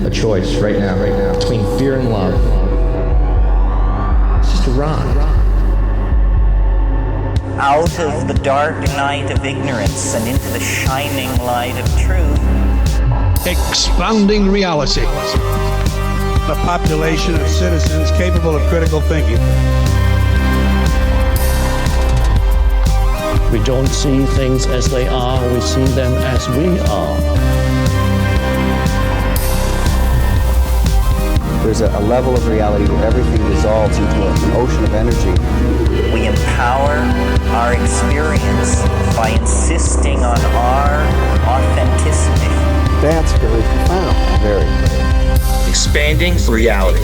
a choice right now, between fear and love. It's just a rock. Out of the dark night of ignorance and into the shining light of truth. Expanding reality. A population of citizens capable of critical thinking. We don't see things as they are, we see them as we are. There's a level of reality where everything dissolves into an ocean of energy. We empower our experience by insisting on our authenticity. That's very profound. Very. Expanding reality.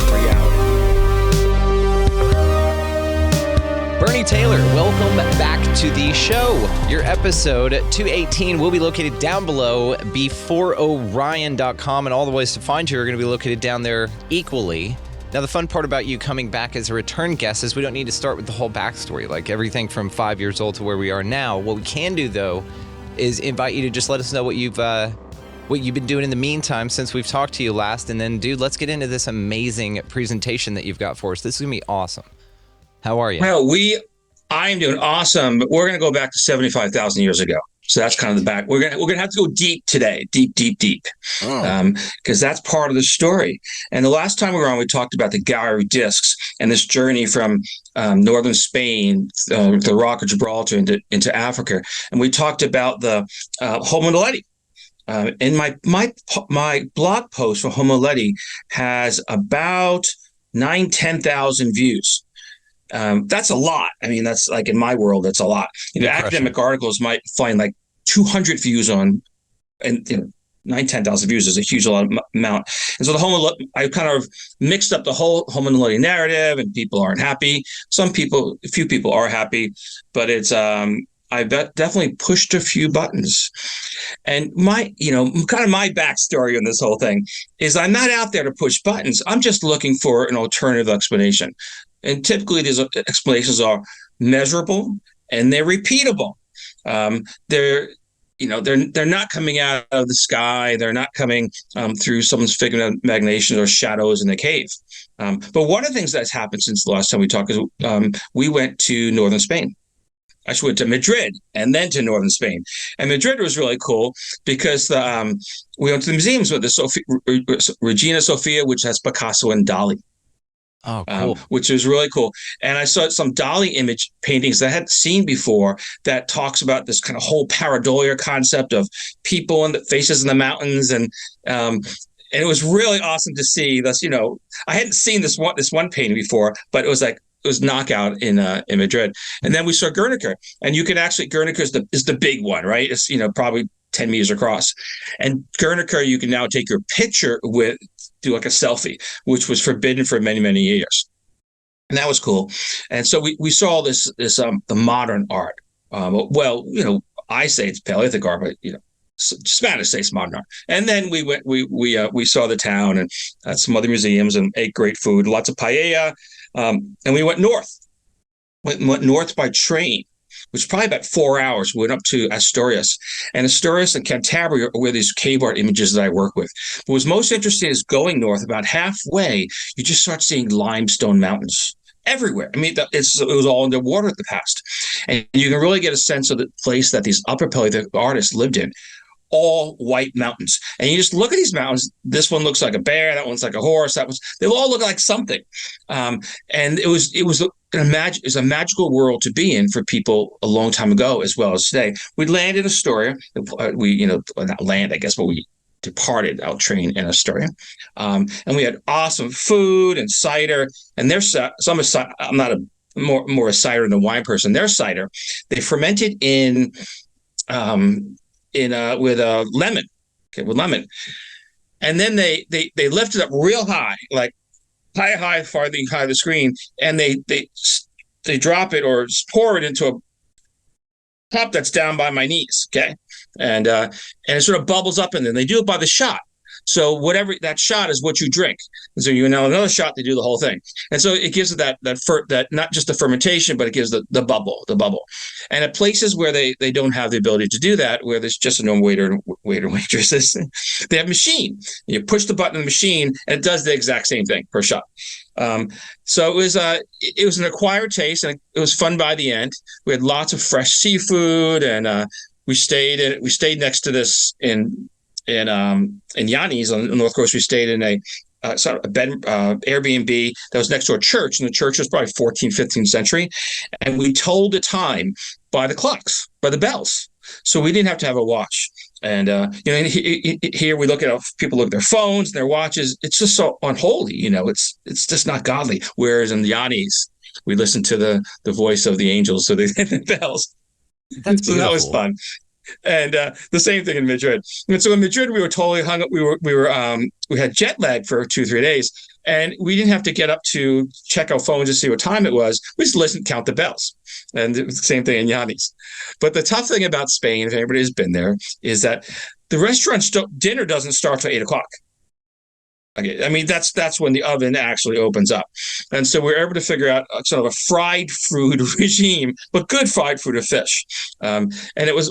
Bernie Taylor, welcome back to the show. Your episode 218 will be located down below beforeorion.com, and all the ways to find you are going to be located down there equally. Now, the fun part about you coming back as a return guest is we don't need to start with the whole backstory, like everything from 5 years old to where we are now. What we can do, though, is invite you to just let us know what you've been doing in the meantime since we've talked to you last. And then, dude, let's get into this amazing presentation that you've got for us. This is going to be awesome. How are you? Well, I'm doing awesome, but we're going to go back to 75,000 years ago. So that's kind of the back. We're gonna have to go deep today, deep, because that's part of the story. And the last time we were on, we talked about the Gallery discs and this journey from northern Spain, the Rock of Gibraltar into Africa, and we talked about the Homo naledi. And my blog post for Homo naledi has about 10,000 views. That's a lot. I mean, that's like in my world, that's a lot. Academic articles might find like 200 views on, and 10,000 views is a huge amount. And so I kind of mixed up the whole Homo naledi narrative, and people aren't happy. A few people are happy, but it's I definitely pushed a few buttons. And my backstory on this whole thing is I'm not out there to push buttons. I'm just looking for an alternative explanation. And typically these explanations are measurable and they're repeatable. They're not coming out of the sky. They're not coming through someone's figment of imagination or shadows in the cave. But one of the things that's happened since the last time we talked is we went to northern Spain. Actually went to Madrid and then to northern Spain. And Madrid was really cool because we went to the museums with the Regina Sofia, which has Picasso and Dali. Oh, cool. Which was really cool. And I saw some Dali image paintings that I hadn't seen before that talks about this kind of whole pareidolia concept of people and the faces in the mountains. And it was really awesome to see this. I hadn't seen this one painting before, but it was knockout in Madrid. And then we saw Guernica, and you can actually, Guernica is the big one, right? It's, probably 10 meters across. And Guernica, you can now take your picture do like a selfie, which was forbidden for many, many years. And that was cool. And so we saw the modern art. I say it's Paleolithic art, but, Spanish say it's modern art. And then we saw the town and some other museums and ate great food, lots of paella. And we went north. Went north by train, which is probably about 4 hours. We went up to Asturias. And Asturias and Cantabria are where these cave art images that I work with. What was most interesting is going north, about halfway, you just start seeing limestone mountains everywhere. I mean, it was all underwater in the past. And you can really get a sense of the place that these Upper Paleolithic artists lived in. All white mountains. And you just look at these mountains. This one looks like a bear. That one's like a horse. They all look like something. And it was a magical world to be in for people a long time ago, as well as today. We landed in Astoria. Not land, I guess, but we departed our train in Astoria. And we had awesome food and cider. And I'm not more a cider than a wine person. Their cider, they fermented with lemon, with lemon, and then they lift it up real high, like farther high the screen, and they drop it or pour it into a cup that's down by my knees, okay, and it sort of bubbles up, and then they do it by the shot. So whatever that shot is what you drink. And so you know another shot, they do the whole thing. And so it gives it that not just the fermentation, but it gives the bubble. And at places where they don't have the ability to do that, where there's just a normal waiter and waitresses, they have a machine. You push the button on the machine and it does the exact same thing per shot. So it was an acquired taste, and it was fun by the end. We had lots of fresh seafood, and we stayed next to this in Yanni's on the North Coast. We stayed in a Airbnb that was next to a church, and the church was probably 14th, 15th century, and we told the time by the clocks, by the bells. So we didn't have to have a watch. And here we look at people look at their phones and their watches. It's just so unholy, it's just not godly. Whereas in the Yanni's, we listen to the voice of the angels, so they hit the bells. That's beautiful. So that was fun. And the same thing in Madrid. And so in Madrid, we were totally hung up. We had jet lag for 2-3 days, and we didn't have to get up to check our phones to see what time it was. We just listened, count the bells. And it was the same thing in Yanni's. But the tough thing about Spain, if anybody has been there, is that the restaurant dinner doesn't start till 8 o'clock. Okay, I mean, that's when the oven actually opens up. And so we're able to figure out sort of a fried food regime, but good fried food of fish. And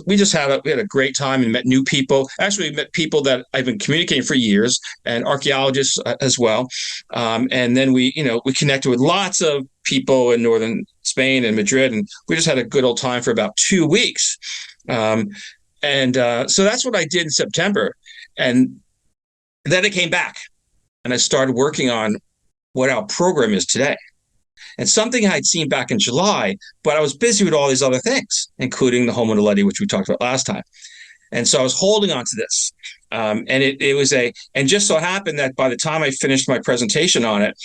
we had a great time and met new people. Actually, we met people that I've been communicating for years, and archaeologists as well. And then we connected with lots of people in northern Spain and Madrid, and we just had a good old time for about 2 weeks. So that's what I did in September. And then I came back. And I started working on what our program is today. And something I'd seen back in July, but I was busy with all these other things, including the Homo naledi, which we talked about last time. And so I was holding on to this. And it just so happened that by the time I finished my presentation on it,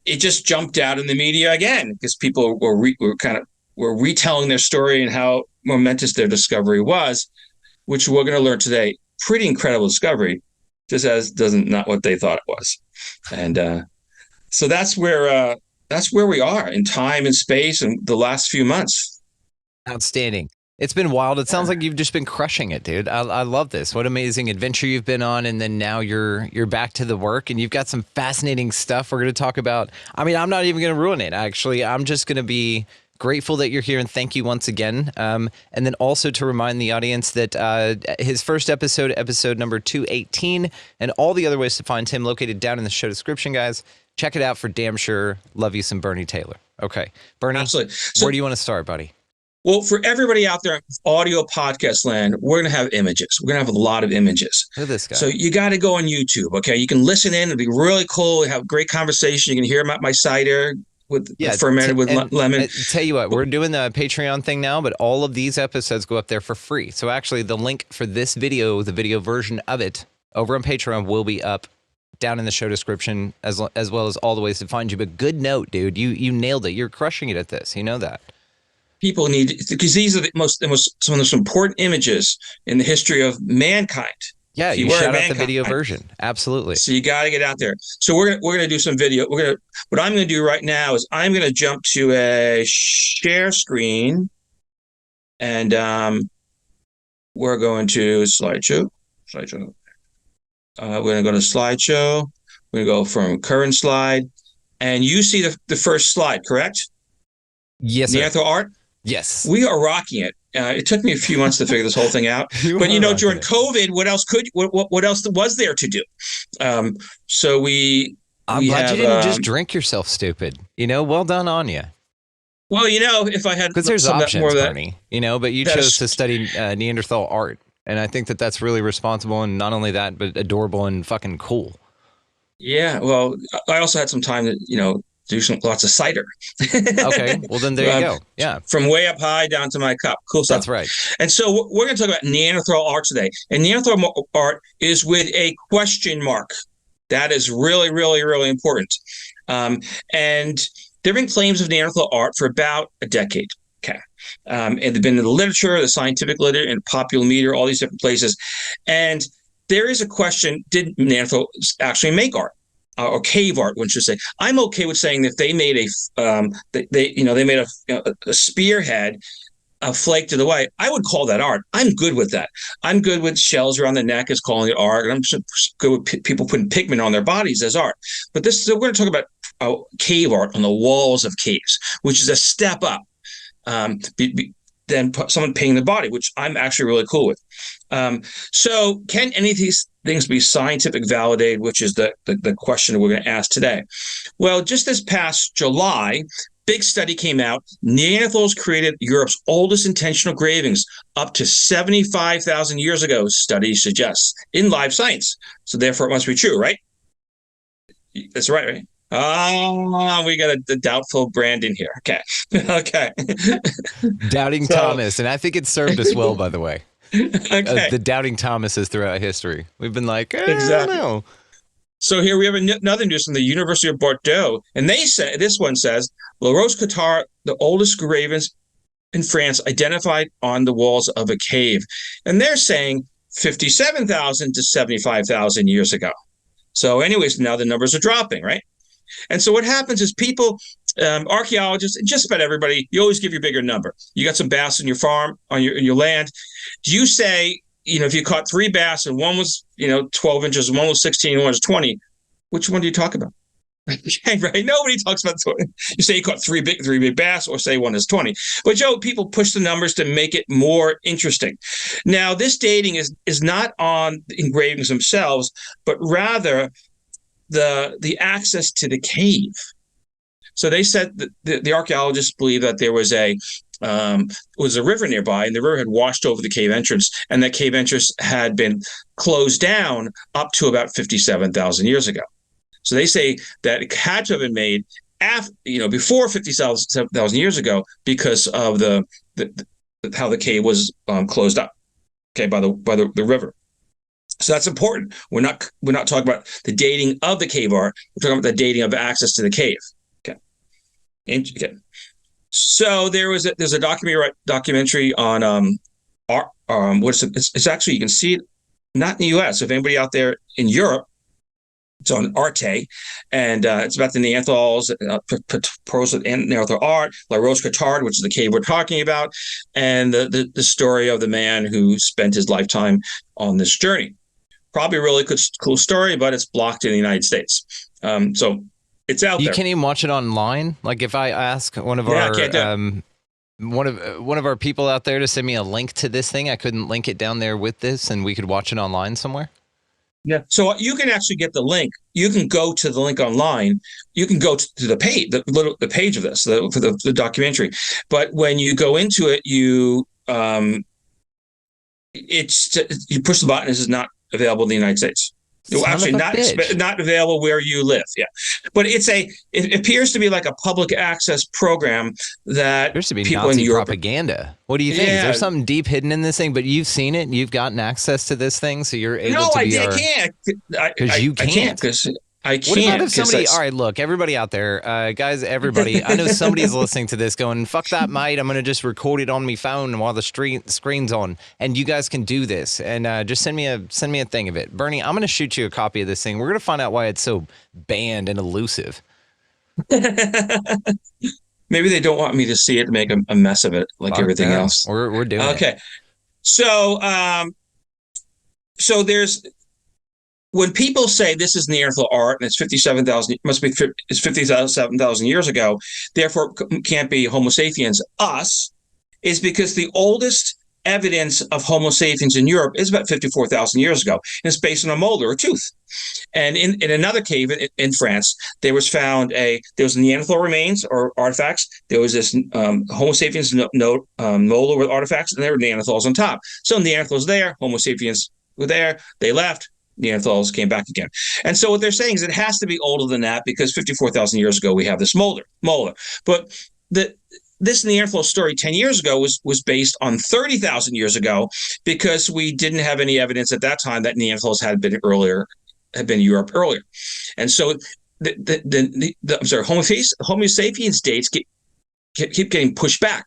it just jumped out in the media again, because people were retelling their story and how momentous their discovery was, which we're going to learn today. Pretty incredible discovery. Just not what they thought it was. And so that's where we are in time and space and the last few months. Outstanding. It's been wild. It sounds like you've just been crushing it, dude. I love this. What amazing adventure you've been on, and then now you're back to the work, and you've got some fascinating stuff we're going to talk about. I mean, I'm not even going to ruin it, actually. I'm just going to be grateful that you're here, and thank you once again. And then also to remind the audience that his first episode number 218, and all the other ways to find him located down in the show description, guys. Check it out for damn sure. Love you some Bernie Taylor. Okay, Bernie, absolutely. Where do you want to start, buddy? Well, for everybody out there in audio podcast land, we're going to have images. We're going to have a lot of images. Look at this guy. So you got to go on YouTube, okay? You can listen in. It'll be really cool. We have great conversation. You can hear about my cider. Fermented with lemon. Tell you what, we're doing the Patreon thing now, but all of these episodes go up there for free. So actually, the link for this video, the video version of it, over on Patreon will be up down in the show description, as well as all the ways to find you. But good note, dude. You nailed it. You're crushing it at this. You know that. People need, because these are some of the most important images in the history of mankind. Yeah, you shout out the video version. Absolutely. So you got to get out there. So we're gonna do some video. What I'm gonna do right now is I'm gonna jump to a share screen, and we're going to slideshow. We're gonna go to slideshow. We're gonna go from current slide, and you see the first slide, correct? Yes, Neanderthal art. Yes, we are rocking it. It took me a few months to figure this whole thing out, but during COVID, what else was there to do? So I'm glad you didn't just drink yourself stupid. Well done on you. Well, if I had, because there's options, Bernie. But you chose to study Neanderthal art, and I think that's really responsible, and not only that, but adorable and fucking cool. Yeah. Well, I also had some time to do lots of cider. Okay, well then there you go. Yeah, from way up high down to my cup. Cool stuff. That's right. And so we're going to talk about Neanderthal art today. And Neanderthal art is with a question mark. That is really, really, really important. And there have been claims of Neanderthal art for about a decade. Okay, and they've been in the literature, the scientific literature, and popular media, all these different places. And there is a question: did Neanderthals actually make art? Or cave art, one should say. I'm okay with saying that they made a spearhead flaked to the white. I would call that art. I'm good with that. I'm good with shells around the neck as calling it art, and I'm good with people putting pigment on their bodies as art. But we're going to talk about cave art on the walls of caves, which is a step up. Than someone painting the body, which I'm actually really cool with. So can any of these things be scientific validated, which is the question we're going to ask today? Well, just this past July, big study came out. Neanderthals created Europe's oldest intentional engravings up to 75,000 years ago, study suggests, in Live Science. So therefore it must be true, right? That's right? Oh, we got a doubtful Brandon here. Okay. Okay. Doubting Thomas. And I think it served us well, by the way. Okay. The doubting Thomases throughout history. We've been like, exactly. I don't know. So here we have another news from the University of Bordeaux. And they say, this one says, La Rose-Cotard, the oldest engravings in France, identified on the walls of a cave. And they're saying 57,000 to 75,000 years ago. So anyways, now the numbers are dropping, right? And so what happens is people, archaeologists, just about everybody, you always give your bigger number. You got some bass on your farm, on your land. Do you say, if you caught 3 bass and one was, 12 inches and one was 16 and one was 20, which one do you talk about? Right? Nobody talks about 20. You say you caught three big bass, or say one is 20. But Joe, people push the numbers to make it more interesting. Now, this dating is not on the engravings themselves, but rather the access to the cave. So they said that the archaeologists believe that there was a river nearby, and the river had washed over the cave entrance, and that cave entrance had been closed down up to about 57,000 years ago. So they say that it had to have been made before 57,000 years ago because of how the cave was closed up, okay, by the river. So that's important. We're not talking about the dating of the cave art. We're talking about the dating of access to the cave. Okay. Okay. So there's a documentary on art. It's actually, you can see it not in the U.S. If anybody out there in Europe, it's on Arte, and it's about the Neanderthals, pros of Neanderthal art, La Rose-Cotard, which is the cave we're talking about, and the story of the man who spent his lifetime on this journey. Probably a really cool story, but it's blocked in the United States. So it's out there. You can't even watch it online. Like if I ask one of our people out there to send me a link to this thing, I couldn't link it down there with this, and we could watch it online somewhere. Yeah. So you can actually get the link. You can go to the link online. You can go to the page, the page of this, for the documentary. But when you go into it, you push the button. This is not available in the United States. Actually, not available where you live. Yeah, but it appears to be like a public access program that there's to be people Nazi in Europe. Propaganda. What do you think? Is there something deep hidden in this thing? But you've seen it, and you've gotten access to this thing, so you're able to be. I can't. Because you can't. I can't because. I can't. What about if somebody? All right, look, everybody out there, guys, everybody. I know somebody's listening to this, going, "Fuck that, mate! I'm gonna just record it on my phone while the screen's on." And you guys can do this, and just send me a thing of it, Bernie. I'm gonna shoot you a copy of this thing. We're gonna find out why it's so banned and elusive. Maybe they don't want me to see it to make a mess of it, like everything else. We're doing it. Okay, so there's. When people say this is Neanderthal art and it's 57,000, it's 57,000 years ago, therefore it can't be Homo sapiens, us, is because the oldest evidence of Homo sapiens in Europe is about 54,000 years ago. And it's based on a molder or tooth. And in another cave in France, there was Neanderthal remains or artifacts. There was this Homo sapiens molder with artifacts, and there were Neanderthals on top. So Neanderthals there, Homo sapiens were there, they left. Neanderthals came back again. And so what they're saying is it has to be older than that because 54,000 years ago we have this molder. But this Neanderthal story 10 years ago was based on 30,000 years ago because we didn't have any evidence at that time that Neanderthals had been in Europe earlier. And so Homo sapiens dates keep getting pushed back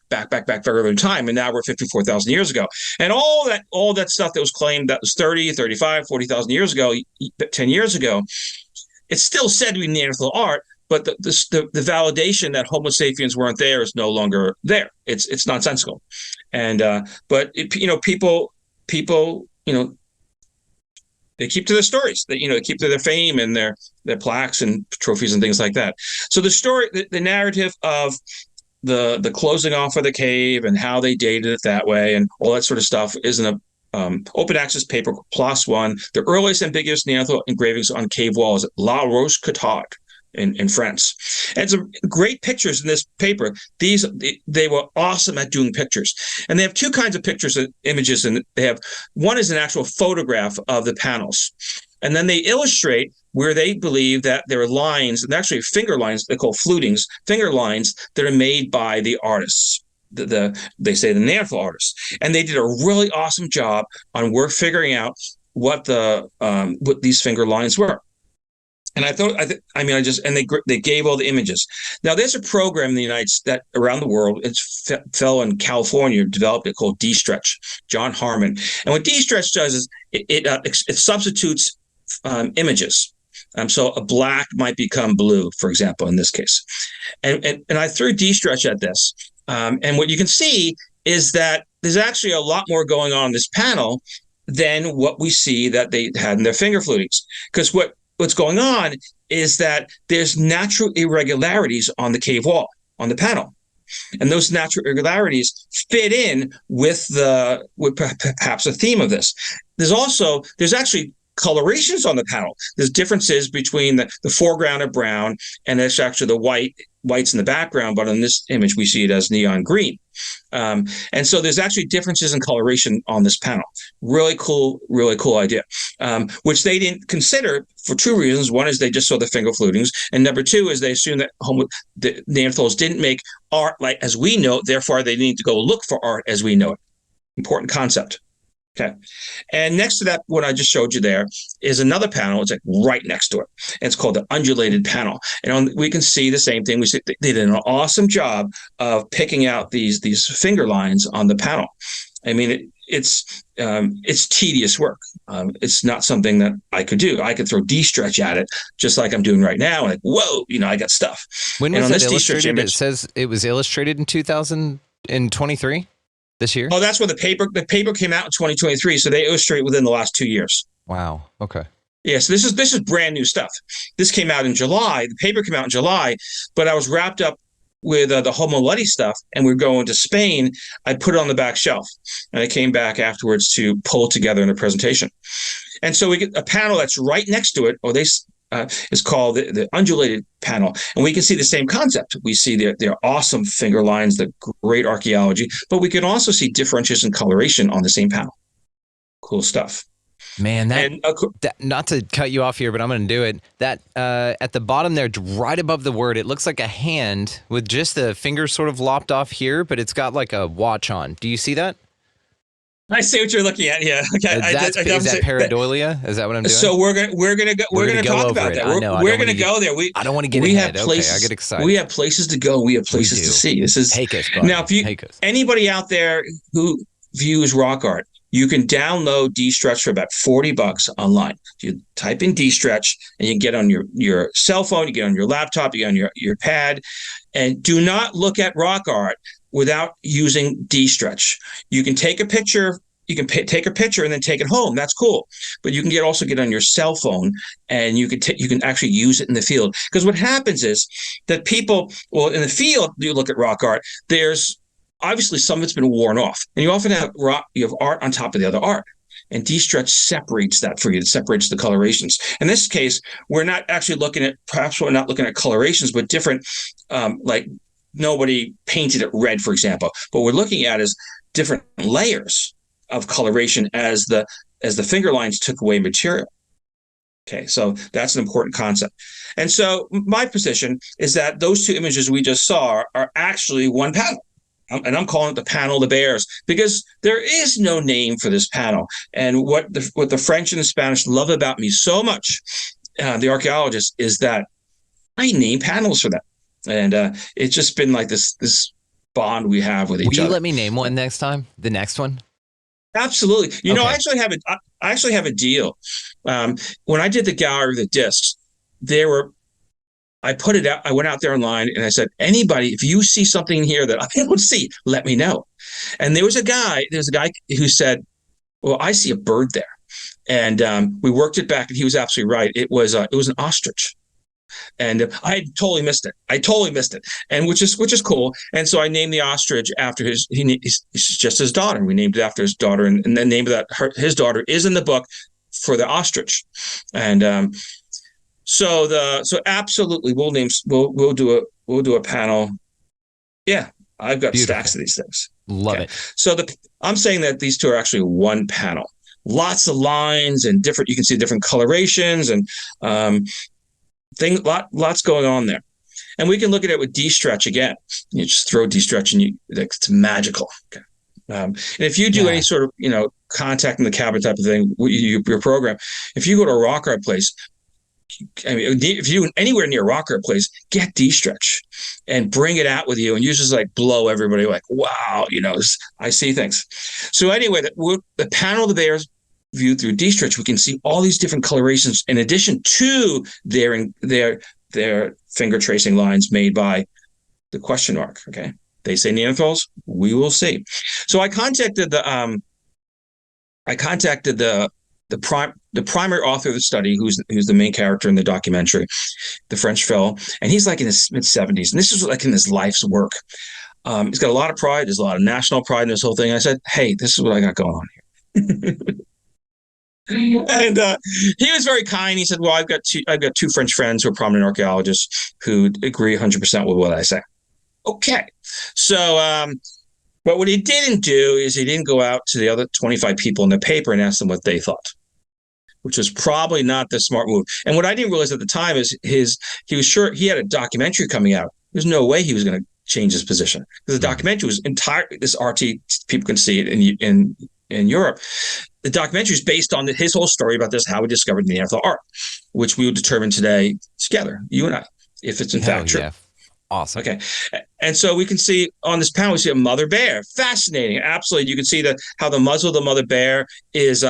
further in time, and now we're 54,000 years ago. And all that stuff that was claimed that was 30, 35, 40,000 years ago, 10 years ago, it's still said to be Neanderthal art, but the validation that Homo sapiens weren't there is no longer there. It's nonsensical, and but people they keep to their stories. They keep to their fame and their plaques and trophies and things like that. So the story, the narrative of the closing off of the cave and how they dated it that way and all that sort of stuff is in a open access paper, PLOS One, the earliest ambiguous Neanderthal engravings on cave walls at La Roche-Cotard in France. And some great pictures in this paper. They were awesome at doing pictures. And they have two kinds of pictures and images. And they have, one is an actual photograph of the panels. And then they illustrate where they believe that there are lines, and actually finger lines, they're called flutings, finger lines that are made by the artists. They say the Neanderthal artists, and they did a really awesome job on figuring out what these finger lines were. And they gave all the images. Now there's a program in the United States that around the world, it's fell in California, developed it called D-Stretch, John Harmon. And what D-Stretch does is it substitutes images. So a black might become blue, for example, in this case. And I threw D-Stretch at this. And what you can see is that there's actually a lot more going on in this panel than what we see that they had in their finger flutings. Because what's going on is that there's natural irregularities on the cave wall, on the panel. And those natural irregularities fit in with perhaps a theme of this. There's actually colorations on the panel. There's differences between the foreground of brown and it's actually the whites in the background, but on this image we see it as neon green. And so there's actually differences in coloration on this panel. Really cool idea, which they didn't consider for two reasons. One is they just saw the finger flutings, and number two is they assumed that the Neanderthals didn't make art like as we know, therefore they need to go look for art as we know it. Important concept. Okay. And next to that, what I just showed you there is another panel. It's like right next to it. And it's called the undulated panel. And we can see the same thing. They did an awesome job of picking out these finger lines on the panel. I mean, it's tedious work. It's not something that I could do. I could throw D-Stretch at it just like I'm doing right now. Like, whoa, I got stuff. When was that illustrated? It says it was illustrated in 2023. This year? Oh, that's when the paper came out in 2023. So they illustrate within the last 2 years. Wow. Okay. Yeah. So this is brand new stuff. This came out in July. The paper came out in July, but I was wrapped up with the Homo Luddi stuff, and we're going to Spain. I put it on the back shelf, and I came back afterwards to pull it together in a presentation. And so we get a panel that's right next to it, is called the undulated panel. And we can see the same concept. We see their awesome finger lines, the great archaeology, but we can also see differences in coloration on the same panel. Cool stuff. Man, that not to cut you off here, but I'm going to do it. That at the bottom there, right above the word, it looks like a hand with just the fingers sort of lopped off here, but it's got like a watch on. Do you see that? I see what you're looking at. Yeah. Okay. Is that pareidolia? Is that what I'm doing? So we're gonna talk about that. We're gonna go there. I don't want to get ahead. Okay, I get excited. We have places to go. We have places to see. This is take us, buddy. Now, anybody out there who views rock art, you can download D-Stretch for about $40 online. You type in D-Stretch and you get on your cell phone, you get on your laptop, you get on your pad, and do not look at rock art without using D-Stretch. You can take a picture. You can take a picture and then take it home. That's cool. But you can also get on your cell phone and you can actually use it in the field. Because what happens is that in the field, you look at rock art, there's obviously some of it's been worn off. And you often have art on top of the other art. And D-Stretch separates that for you. It separates the colorations. In this case, we're not actually looking at colorations, but different, like nobody painted it red, for example. But what we're looking at is different layers of coloration as the finger lines took away material. Okay, so that's an important concept. And so my position is that those two images we just saw are actually one panel. And I'm calling it the panel of the bears because there is no name for this panel. And what the French and the Spanish love about me so much, the archaeologists, is that I name panels for them. And it's just been like this bond we have with each other. Will you let me name one next time? The next one? Absolutely. You know, I actually have a deal. When I did the gallery of the discs, I put it out. I went out there online and I said, anybody, if you see something here that I don't see, let me know. And there's a guy who said, well, I see a bird there. And we worked it back, and he was absolutely right. It was an ostrich. And I totally missed it. And which is cool. And so I named the ostrich after he's just his daughter. We named it after his daughter, and the name of his daughter is in the book for the ostrich. And so absolutely we'll do a panel. Yeah, I've got Beautiful. stacks of these things. Love it. So I'm saying that these two are actually one panel. Lots of lines and different. You can see different colorations and lots going on there. And we can look at it with D-stretch again. You just throw D-stretch and it's magical. Okay. And if you do any sort of, contact in the cabin type of thing, your program, if you go to a rock art place, I mean, if you anywhere near a rock art place, get D-stretch and bring it out with you, and you just like blow everybody like, wow, I see things. So anyway, the panel of the bears viewed through D-stretch, we can see all these different colorations in addition to their finger tracing lines made by the question mark. Okay, they say Neanderthals. We will see. So I contacted the primary author of the study, who's the main character in the documentary, the French fellow, and he's like in his mid-70s, and this is like in his life's work. He's got a lot of pride. There's a lot of national pride in this whole thing. I said, hey, this is what I got going on here. And he was very kind. He said, well, I've got two French friends who are prominent archaeologists who agree 100% with what I say. Okay. So, but what he didn't do is he didn't go out to the other 25 people in the paper and ask them what they thought, which was probably not the smart move. And what I didn't realize at the time is he was sure he had a documentary coming out. There's no way he was going to change his position, because the documentary was this RT, people can see it in Europe. The documentary is based on his whole story about this, how we discovered Neanderthal art, which we will determine today together, you and I, if it's in fact true. Yeah. Awesome. Okay. And so we can see on this panel, we see a mother bear. Fascinating. Absolutely. You can see how the muzzle of the mother bear is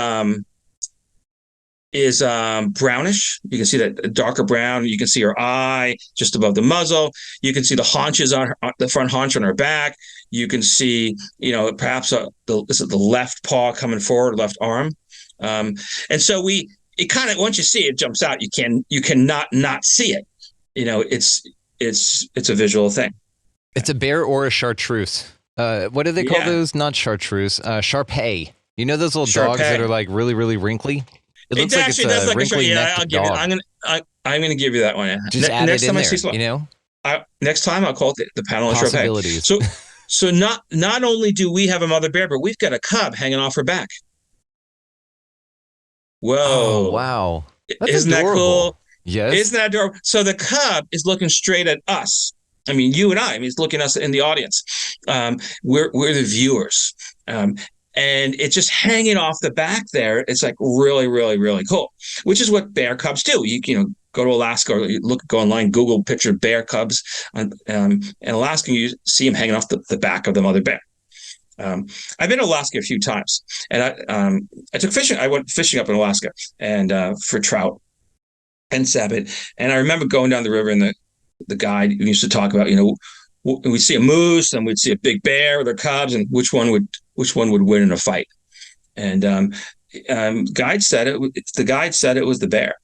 brownish. You can see that darker brown. You can see her eye just above the muzzle. You can see the haunches on the front haunch on her back. You can see, perhaps the left paw coming forward, left arm. And so it kind of, once you see it, it jumps out. You cannot not see it. It's a visual thing. It's a bear or a chartreuse. What do they call those? Not chartreuse. Shar-Pei. You know those little dogs that are like really, really wrinkly? It looks like it's a wrinkly necked dog. I'm gonna give you that one. Just add it in there, next time I'll call it the panel of Shar-Pei. So not only do we have a mother bear, but we've got a cub hanging off her back. Whoa! Oh, wow! Isn't that cool? Yes. Isn't that adorable? So the cub is looking straight at us. I mean, you and I. I mean, he's looking at us in the audience. We're the viewers. And it's just hanging off the back there. It's like really, really, really cool, which is what bear cubs do. You go to Alaska or go online, Google picture bear cubs in Alaska, and you see them hanging off the back of the mother bear. I've been to Alaska a few times, and I took fishing. I went fishing up in Alaska and for trout and sabbit. And I remember going down the river, and the guide used to talk about, we'd see a moose and we'd see a big bear with their cubs, and which one would win in a fight. And the guide said it was the bear,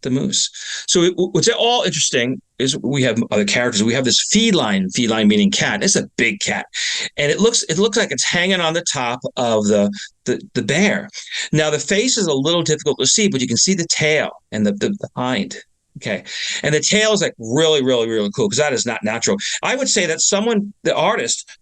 the moose. So what's all interesting is we have other characters. We have this feline meaning cat. It's a big cat, and it looks like it's hanging on the top of the bear. Now the face is a little difficult to see, but you can see the tail and the hind. Okay. And the tail is like really, really, really cool, because that is not natural. I would say that the artist,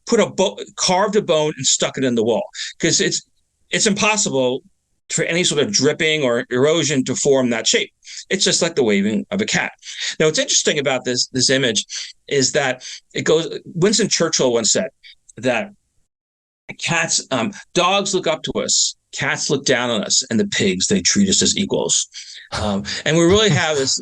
carved a bone and stuck it in the wall, because it's impossible for any sort of dripping or erosion to form that shape. It's just like the waving of a cat. Now, what's interesting about this image is that Winston Churchill once said that dogs look up to us, cats look down on us, and the pigs, they treat us as equals. And we really have this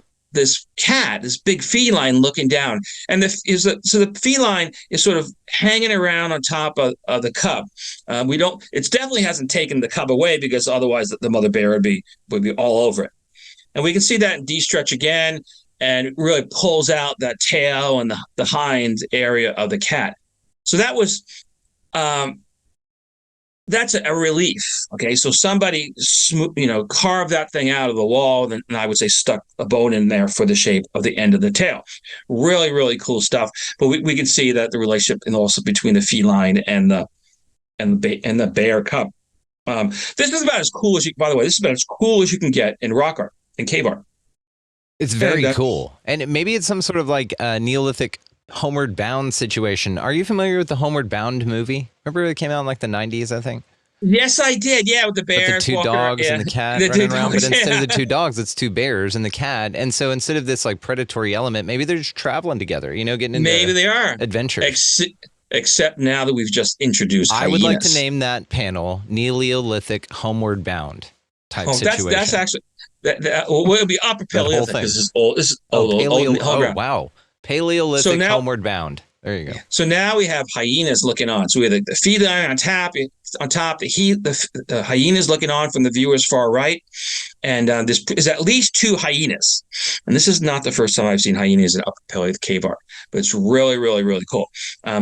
cat, this big feline looking down, and the feline is sort of hanging around on top of the cub. It definitely hasn't taken the cub away, because otherwise the mother bear would be all over it. And we can see that in D-stretch again. and it really pulls out that tail and the hind area of the cat. So that was that's a relief. Okay, so somebody carved that thing out of the wall, and I would say stuck a bone in there for the shape of the end of the tail. Really, really cool stuff. But we can see that the relationship and also between the feline and the bear cub. This is about as cool as you. By the way, this is about as cool as you can get in rock art and cave art. It's very cool, and maybe it's some sort of like Neolithic Homeward Bound situation. Are you familiar with the Homeward Bound movie? Remember it came out in like the 90s, I think? Yes, I did. Yeah, with the bears, with the two dogs and the cat running around. But instead of the two dogs, it's two bears and the cat. And so instead of this like predatory element, maybe they're just traveling together, getting into maybe they are adventures. Except now that we've just introduced hyenas. I would like to name that panel Neolithic Homeward Bound type situation. That's actually well, it'll be upper Paleolithic. This is old. This is old. Wow. Paleolithic Homeward Bound. There you go. So now we have hyenas looking on. So we have the feline on top, the hyenas looking on from the viewer's far right. And this is at least two hyenas. And this is not the first time I've seen hyenas in Upper Paleolithic cave art, but it's really, really, really cool.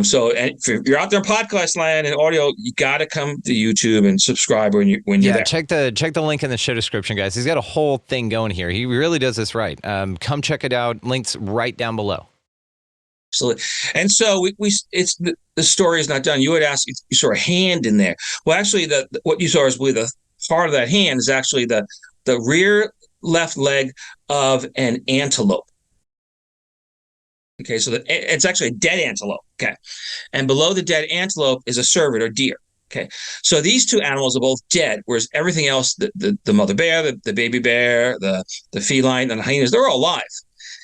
So if you're out there in podcast land and audio, you got to come to YouTube and subscribe when you're there. Check the link in the show description, guys. He's got a whole thing going here. He really does this right. Come check it out. Links right down below. Absolutely. And so it's the story is not done. You had asked, you saw a hand in there. Well, actually, what you saw is with the part of that hand is actually the rear left leg of an antelope. Okay, so it's actually a dead antelope. Okay, and below the dead antelope is a cervid or deer. Okay, so these two animals are both dead, whereas everything else, the mother bear, the baby bear, the feline, and the hyenas, they're all alive.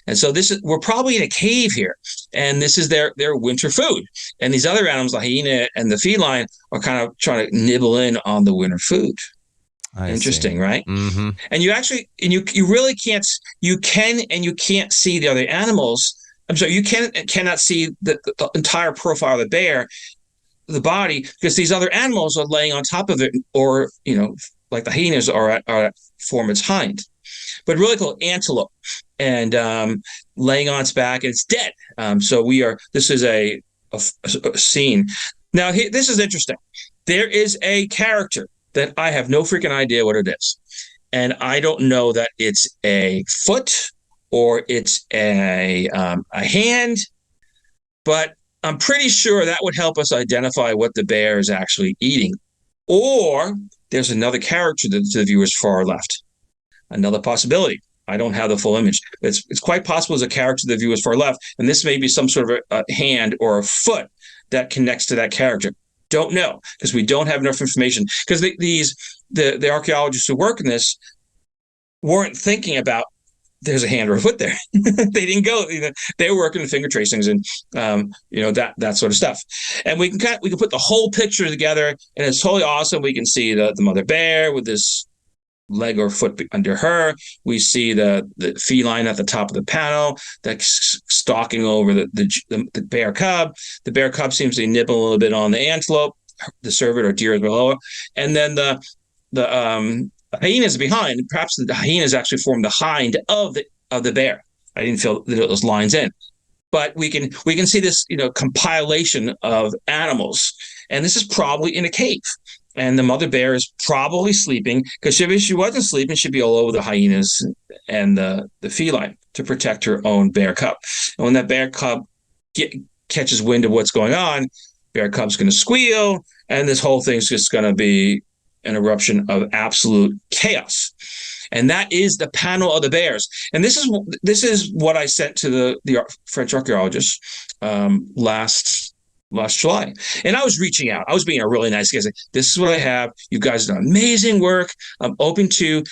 And so we're probably in a cave here, and this is their winter food. And these other animals, the hyena and the feline, are kind of trying to nibble in on the winter food. Interesting, see. Right? Mm-hmm. And you really can't. You can and you can't see the other animals. I'm sorry, you cannot see the entire profile of the bear, the body, because these other animals are laying on top of it, or like the hyenas are form its hind. But really cool, antelope, and laying on its back, and it's dead. This is a scene. Now, this is interesting. There is a character that I have no freaking idea what it is. And I don't know that it's a foot or it's a hand, but I'm pretty sure that would help us identify what the bear is actually eating. Or there's another character to the viewer's far left. Another possibility. I don't have the full image. It's quite possible as a character to the viewer's far left, and this may be some sort of a hand or a foot that connects to that character. Don't know, because we don't have enough information. Because the archaeologists who work in this weren't thinking about there's a hand or a foot there. They didn't go. They were working the finger tracings and that sort of stuff. And we can put the whole picture together, and it's totally awesome. We can see the mother bear with this leg or foot under her. We see the feline at the top of the panel that's stalking over the bear cub. The bear cub seems to be nibbling a little bit on the antelope. The cervid or deer is below, and then the hyenas behind. Perhaps the hyenas actually form the hind of the bear. I didn't fill those lines in, but we can see this compilation of animals, and this is probably in a cave. And the mother bear is probably sleeping, because if she wasn't sleeping, she'd be all over the hyenas and the feline to protect her own bear cub. And when that bear cub catches wind of what's going on, bear cub's going to squeal, and this whole thing's just going to be an eruption of absolute chaos. And that is the panel of the bears. And this is what I sent to the French archaeologists last July. And I was reaching out. I was being a really nice guy. This is what I have. You guys have done amazing work. I'm open to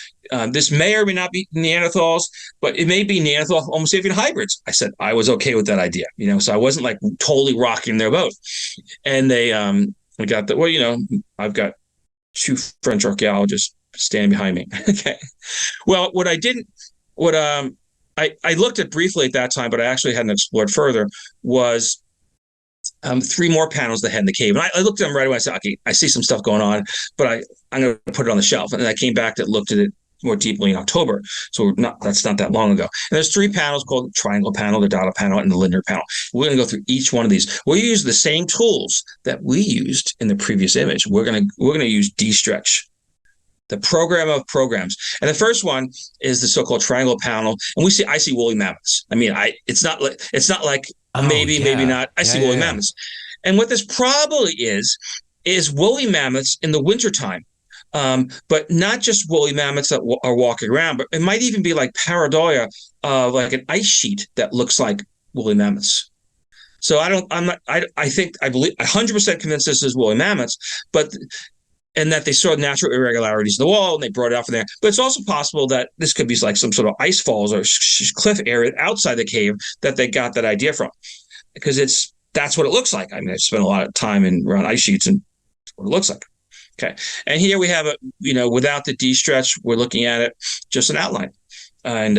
this may or may not be Neanderthals, but it may be Neanderthal Homo sapien hybrids. I said I was okay with that idea, so I wasn't like totally rocking their boat. And they got I've got two French archaeologists standing behind me. Okay. Well, I looked at briefly at that time, but I actually hadn't explored further, was three more panels that had in the cave. And I looked at them right away. I said, okay, I see some stuff going on, but I'm going to put it on the shelf. And then I came back and looked at it more deeply in October. So that's not that long ago. And there's 3 panels called the triangle panel, the dotted panel, and the linear panel. We're going to go through each one of these. We'll use the same tools that we used in the previous image. We're going to use D-stretch, the program of programs. And the first one is the so-called triangle panel. And I see woolly mammoths. I mean, it's not like maybe not. I see woolly mammoths. And what this probably is woolly mammoths in the wintertime. But not just woolly mammoths that are walking around, but it might even be like pareidolia of like an ice sheet that looks like woolly mammoths. So I believe 100% convinced this is woolly mammoths, and that they saw natural irregularities in the wall and they brought it out from there. But it's also possible that this could be like some sort of ice falls or cliff area outside the cave that they got that idea from, because that's what it looks like. I mean, I spent a lot of time around ice sheets, and that's what it looks like. Okay, and here we have without the D-stretch, we're looking at it just an outline, and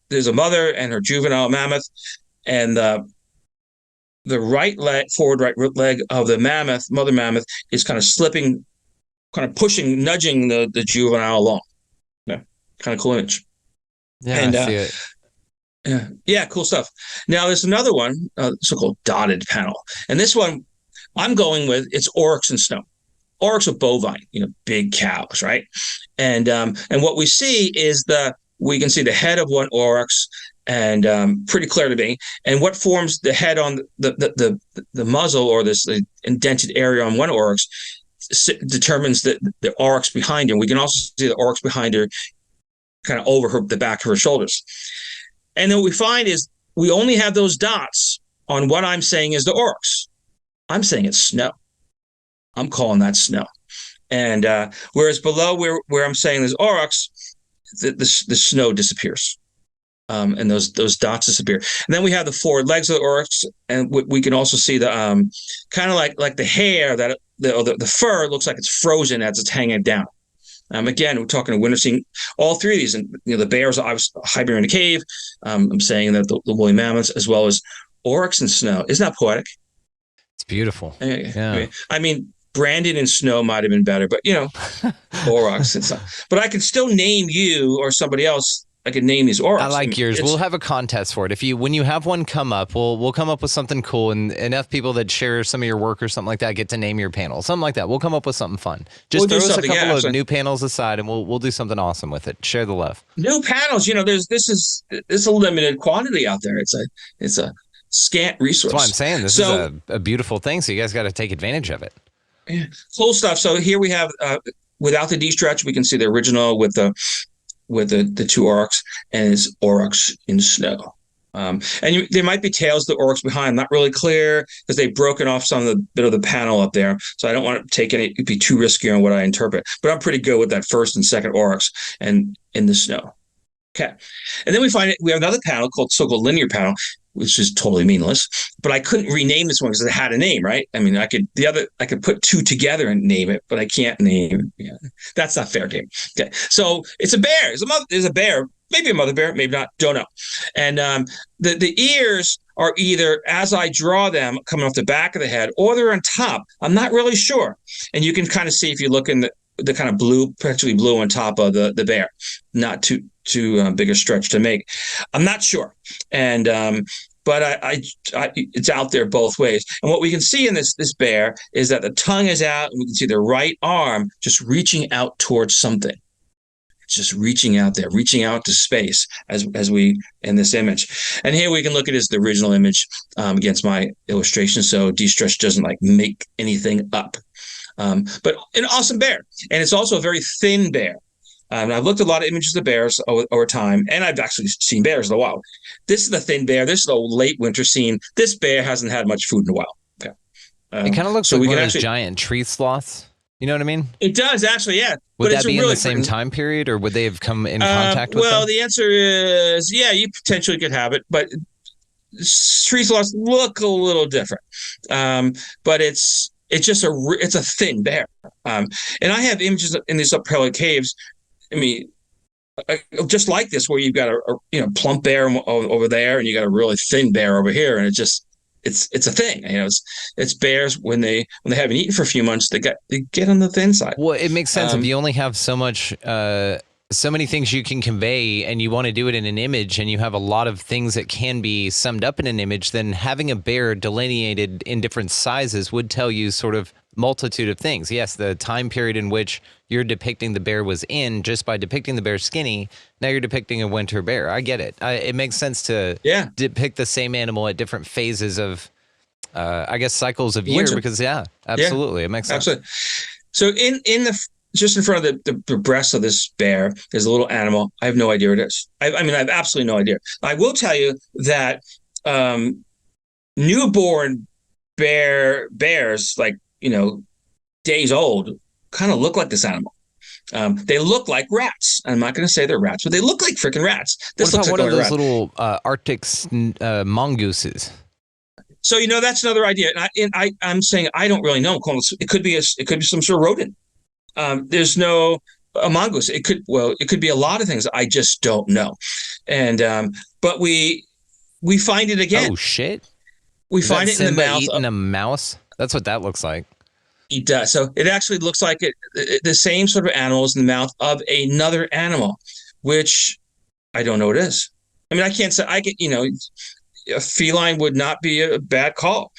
there's a mother and her juvenile mammoth, and the forward right leg of the mother mammoth is kind of slipping, kind of pushing, nudging the juvenile along. Yeah, kind of cool image. Yeah, and, I see it. Yeah, cool stuff. Now there's another one, so-called dotted panel, and this one I'm going with, it's oryx and snow. Oryx are bovine, big cows, right? And what we see is we can see the head of one oryx, and pretty clear to me. And what forms the head on the muzzle, or this indented area on one oryx, determines the oryx behind her. We can also see the oryx behind her, kind of over the back of her shoulders. And then what we find is we only have those dots on what I'm saying is the oryx. I'm saying it's snow. I'm calling that snow. And whereas below where I'm saying there's oryx, the snow disappears. And those dots disappear. And then we have the forward legs of the oryx, and we can also see the kind of like the hair, that the fur looks like it's frozen as it's hanging down. Again, we're talking winter scene. All 3 of these, and the bears are obviously hiding in the cave. I'm saying that the woolly mammoths, as well as oryx and snow. Isn't that poetic? It's beautiful. Yeah. I mean, Brandon and snow might have been better, but oryx and stuff. But I could still name you or somebody else. I could name these oryx. I like yours. We'll have a contest for it. When you have one come up, we'll come up with something cool, and enough people that share some of your work or something like that get to name your panel, something like that. We'll come up with something fun. Just throw us a couple of new panels aside, and we'll do something awesome with it. Share the love. New panels. This is a limited quantity out there. It's a scant resource. That's why I'm saying this is a beautiful thing. So you guys got to take advantage of it. Yeah, cool stuff. So here we have without the D-stretch, we can see the original with the 2 oryx, and it's oryx in snow. There might be tails of the oryx behind. I'm not really clear because they've broken off some of the bit of the panel up there. So I don't want to it'd be too risky on what I interpret. But I'm pretty good with that first and second oryx and in the snow. Okay. And then we have another panel called so-called linear panel, which is totally meaningless. But I couldn't rename this one because it had a name, right? I mean, I could put 2 together and name it, but I can't name it. Yeah. That's not fair game. Okay. So it's a bear. There's a bear, maybe a mother bear, maybe not, don't know. And the ears are either, as I draw them, coming off the back of the head, or they're on top. I'm not really sure. And you can kind of see if you look in the kind of blue, particularly blue on top of the bear. Not too big a stretch to make. I'm not sure. And but it's out there both ways. And what we can see in this bear is that the tongue is out, and we can see the right arm just reaching out towards something. It's just reaching out there, reaching out to space as we in this image. And here we can look at the original image against my illustration. So D-stretch doesn't make anything up. But an awesome bear. And it's also a very thin bear. I've looked at a lot of images of bears over time, and I've actually seen bears in the wild. This is the thin bear. This is the late winter scene. This bear hasn't had much food in a while. Okay. It kind of looks like one of those giant tree sloths. You know what I mean? It does, actually, yeah. Would that be in the same time period, or would they have come in contact with them? Well, the answer is, yeah, you potentially could have it, but tree sloths look a little different. But it's a thin bear. And I have images in these Paleolithic caves. I mean, just like this, where you've got a plump bear over there, and you got a really thin bear over here, and it just it's a thing. It's bears when they haven't eaten for a few months, they get on the thin side. Well, it makes sense if you only have so many things you can convey, and you want to do it in an image, and you have a lot of things that can be summed up in an image. Then having a bear delineated in different sizes would tell you sort of multitude of things. Yes, the time period in which you're depicting the bear was in, just by depicting the bear skinny, now you're depicting a winter bear. I get it. It makes sense to depict the same animal at different phases of, I guess, cycles of year. Winter. Because absolutely, it makes sense. Absolutely. So just in front of the breast of this bear is a little animal. I have no idea what it is. I mean, I have absolutely no idea. I will tell you that newborn bears, like, days old, kind of look like this animal. They look like rats. I'm not going to say they're rats, but they look like freaking rats. This What looks about like one of a those rat. little Arctic mongooses? So that's another idea. And I'm saying I don't really know. It could be some sort of rodent. There's no a mongoose. It could be a lot of things. I just don't know. And but we find it again. Oh shit! We Is find that it in the Simba mouth eating a mouse? That's what that looks like. He does. So it actually looks like the same sort of animal is in the mouth of another animal, which I don't know what it is. I mean, I can't say a feline would not be a bad call.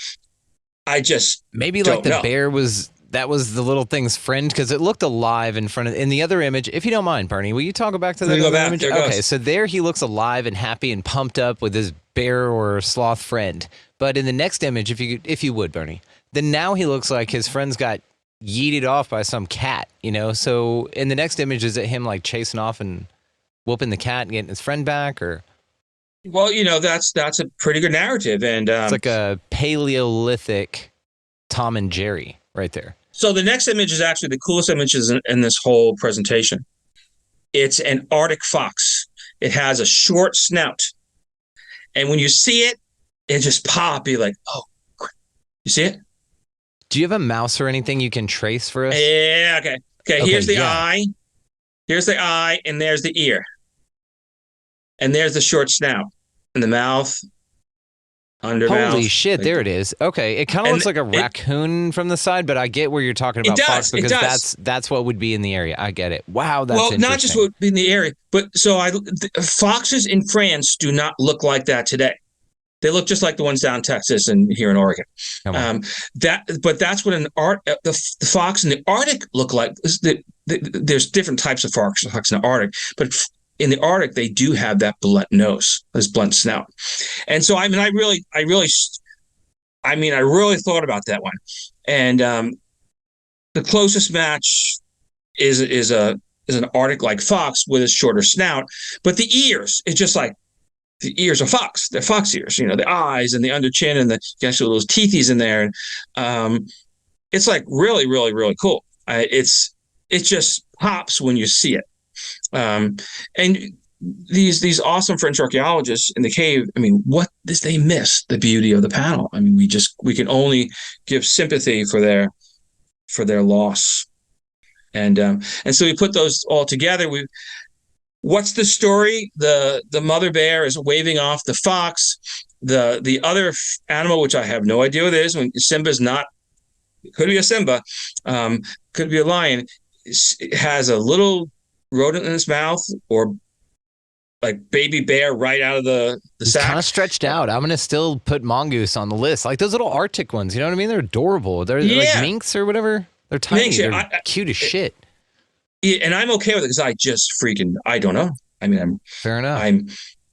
I just maybe don't like the know. bear was the little thing's friend, because it looked alive in the other image. If you don't mind, Bernie, will you talk back to that other image? There okay, goes. so there he looks alive and happy and pumped up with his bear or sloth friend. But in the next image, if you would, Bernie, then now he looks like his friends got yeeted off by some cat, So in the next image, is it him like chasing off and whooping the cat and getting his friend back, or? Well, that's a pretty good narrative, and It's like a Paleolithic Tom and Jerry right there. so the next image is actually the coolest images in this whole presentation. It's an Arctic fox. It has a short snout, and when you see it, it just pop. You're like, oh, you see it? Do you have a mouse or anything you can trace for us? Yeah. Okay. Here's the yeah. eye. Here's the eye, and there's the ear, and there's the short snout, and the mouth. Undermouth. Holy shit, like there it is. Okay, it kind of looks like a raccoon from the side, but I get where you're talking about fox, because that's what would be in the area. I get it. Wow, that's interesting. Not just what would be in the area, but foxes in France do not look like that today. They look just like the ones down in Texas and here in Oregon. But that's what the fox in the Arctic look like. There's different types of fox in the Arctic, but in the Arctic, they do have that blunt nose, this blunt snout. And so, I really thought about that one. And the closest match is an Arctic-like fox with a shorter snout, but the ears, it's just like the ears are fox. They're fox ears, the eyes and the under chin and you actually those teethies in there. And it's like really, really, really cool. It just pops when you see it. And these awesome French archaeologists in the cave, they miss the beauty of the panel. We can only give sympathy for their loss. And so we put those all together. What's the story? The mother bear is waving off the fox. The other animal, which I have no idea what it is, when Simba's not, could be a Simba, could be a lion, it has a little rodent in his mouth, or like baby bear right out of the sack. Kind of stretched out. I'm gonna still put mongoose on the list, like those little Arctic ones. You know what I mean? They're adorable. They're like minks or whatever. They're tiny. Minks, they're cute as shit. Yeah, and I'm okay with it because I don't know. Fair enough.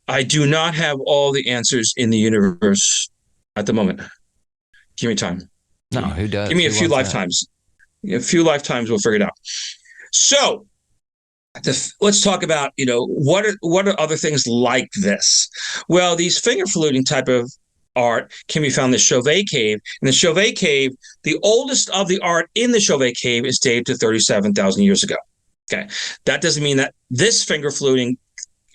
I do not have all the answers in the universe at the moment. Give me time. No, who does? Give me a few lifetimes. A few lifetimes, we'll figure it out. So let's talk about, what are other things like this? Well, these finger fluting type of art can be found in the Chauvet Cave. In the Chauvet Cave, the oldest of the art in the Chauvet Cave is dated to 37,000 years ago. Okay, that doesn't mean that this finger fluting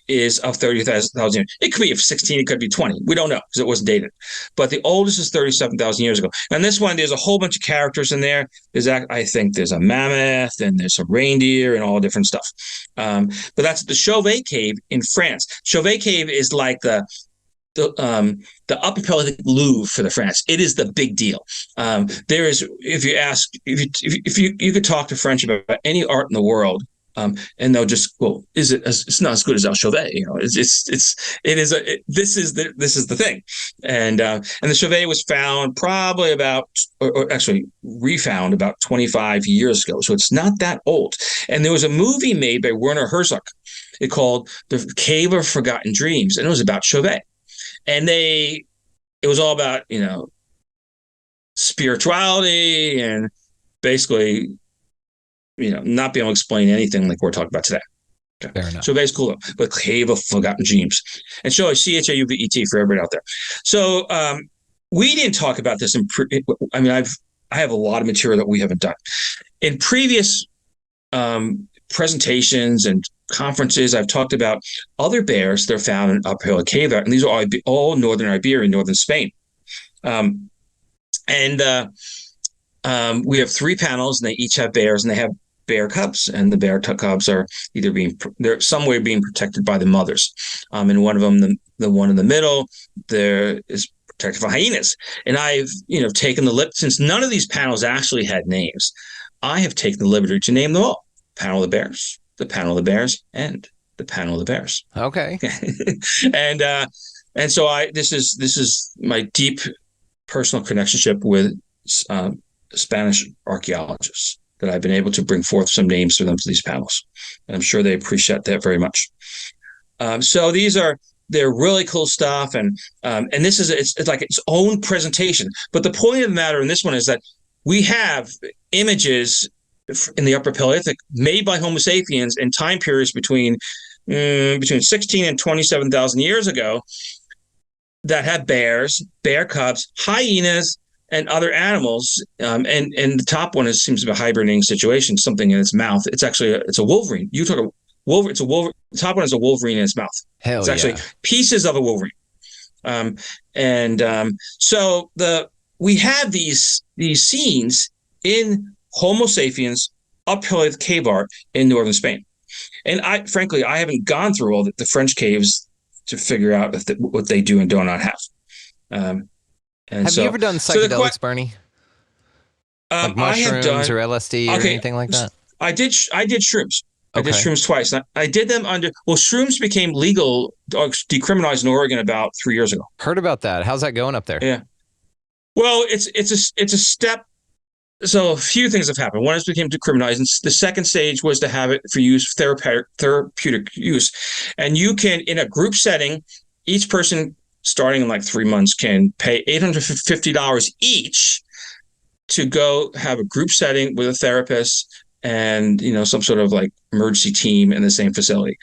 is of 30,000 years. It could be of 16, it could be 20. We don't know because it wasn't dated. But the oldest is 37,000 years ago. And this one, there's a whole bunch of characters in there. I think there's a mammoth and there's a reindeer and all different stuff. But that's the Chauvet Cave in France. Chauvet Cave is like the the Upper Paleolithic Louvre for the France. It is the big deal. There is, if you ask, if you could talk to French about any art in the world, and they'll just, well, it's not as good as El Chauvet, this is the thing. And the Chauvet was found probably about, or actually refound about 25 years ago. So it's not that old. And there was a movie made by Werner Herzog. It called The Cave of Forgotten Dreams. And it was about Chauvet. And it was all about, spirituality and basically, not being able to explain anything like we're talking about today. Okay. Fair enough. So basically, cool, but Cave of Forgotten Dreams. And so CHAUVET for everybody out there. So we didn't talk about this I have a lot of material that we haven't done. In previous presentations and conferences, I've talked about other bears that are found in Upper Paleolithic cave art, and these are all northern Iberia, northern Spain. We have 3 panels, and they each have bears, and they have bear cubs, and the bear cubs are either they're some way being protected by the mothers. And one of them, the one in the middle, there is protected by hyenas. And I've taken since none of these panels actually had names, I have taken the liberty to name them all: panel of the bears, the panel of the bears, and the panel of the bears. Okay. and so this is my deep personal connectionship with Spanish archaeologists, that I've been able to bring forth some names for them to these panels. And I'm sure they appreciate that very much. So they're really cool stuff. And this it's like its own presentation. But the point of the matter in this one is that we have images in the Upper Paleolithic made by Homo sapiens in time periods between 16 and 27,000 years ago that have bears, bear cubs, hyenas, and other animals. And the top one seems to be a hibernating situation, something in its mouth. It's actually it's a wolverine. You talk about wolverine. It's a wolverine. The top one is a wolverine in its mouth. It's actually pieces of a wolverine. So we have these scenes in Homo sapiens Upper Paleolithic cave art in northern Spain. And I haven't gone through all the French caves to figure out what they do and do not have. Have you ever done psychedelics, Bernie? Like mushrooms or LSD or anything like that? I did shrooms. I did shrooms twice. I did them shrooms became legal, decriminalized in Oregon about 3 years ago. Heard about that. How's that going up there? Yeah. Well, it's a step. So a few things have happened. One is it became decriminalized, and the second stage was to have it for use, therapeutic use. And you can, in a group setting, each person starting in like 3 months can pay $850 each to go have a group setting with a therapist and some sort of like emergency team in the same facility.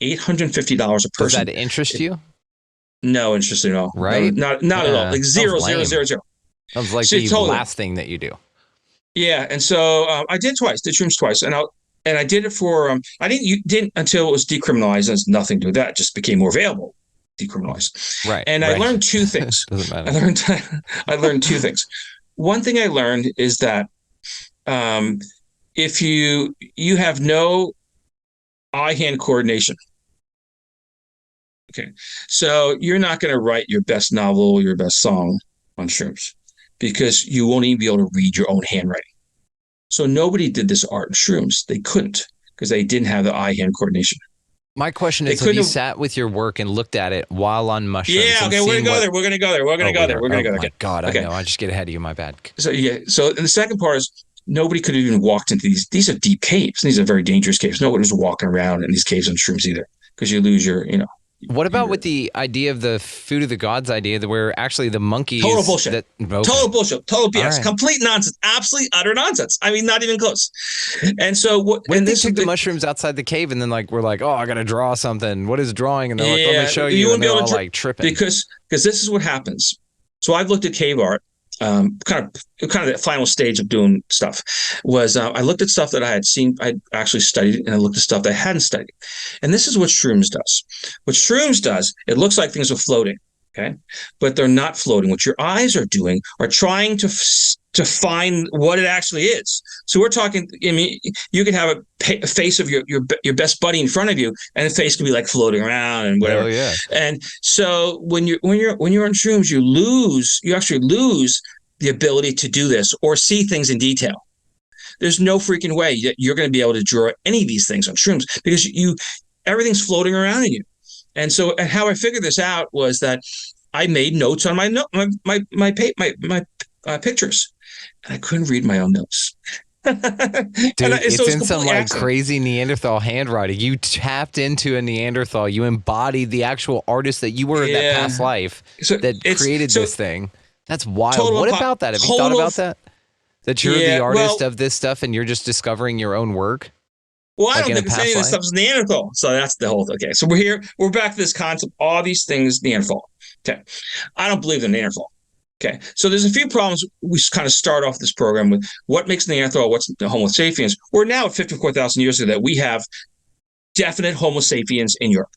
$850 a person. Does that interest you? No interest at all. Right? No, not at all. Like zero. Sounds like the last thing that you do. Yeah, and so I did shrooms twice, and I did it for I didn't until it was decriminalized, and it's nothing to do with that. It just became more available, decriminalized. Right. And I learned 2 things. Doesn't matter. I learned 2 things. One thing I learned is that if you have no eye-hand coordination, okay, so you're not going to write your best novel, your best song on shrooms, because you won't even be able to read your own handwriting. So nobody did this art in shrooms. They couldn't, because they didn't have the eye-hand coordination. My question is, have you sat with your work and looked at it while on mushrooms? Yeah, okay, we're going to go there. We're going to go there. We're going to go there. We're going to go there. Oh, my God, okay. I know. I just get ahead of you. My bad. So, and the second part is nobody could have even walked into these. These are deep caves. These are very dangerous caves. Nobody was walking around in these caves on shrooms either, because you lose your, What about with the idea of the food of the gods idea, that where actually the monkeys... Total bullshit. Total bullshit. Total BS. Right. Complete nonsense. Absolutely utter nonsense. I mean, not even close. And so... When they took the mushrooms outside the cave and then we're like, oh, I got to draw something. What is drawing? And they're like, let me show you. And they're all like tripping. Because this is what happens. So I've looked at cave art. Kind of the final stage of doing stuff was I looked at stuff that I had seen, I actually studied, and I looked at stuff that I hadn't studied. And this is what shrooms does. What shrooms does, it looks like things are floating, Okay, but they're not floating. What your eyes are doing are trying to find what it actually is. So we're talking. I mean, you can have a face of your best buddy in front of you, and the face can be like floating around and whatever. Oh yeah. And so when you're on shrooms, you actually lose the ability to do this or see things in detail. There's no freaking way that you're going to be able to draw any of these things on shrooms because everything's floating around in you. And so, and how I figured this out was that I made notes on my pictures, and I couldn't read my own notes. Dude, it's in some like crazy Neanderthal handwriting. You tapped into a Neanderthal. You embodied the actual artist that you were in that past life that created this thing. That's wild. What about that? Have you thought about that? That you're the artist of this stuff and you're just discovering your own work? Well, I don't think any of this stuff is Neanderthal. So that's the whole thing. Okay, so we're back to this concept. All these things Neanderthal. Okay, I don't believe in Neanderthal. Okay, so there's a few problems. We kind of start off this program with what makes Neanderthal, what's the Homo sapiens. We're now at 54,000 years ago that we have definite Homo sapiens in Europe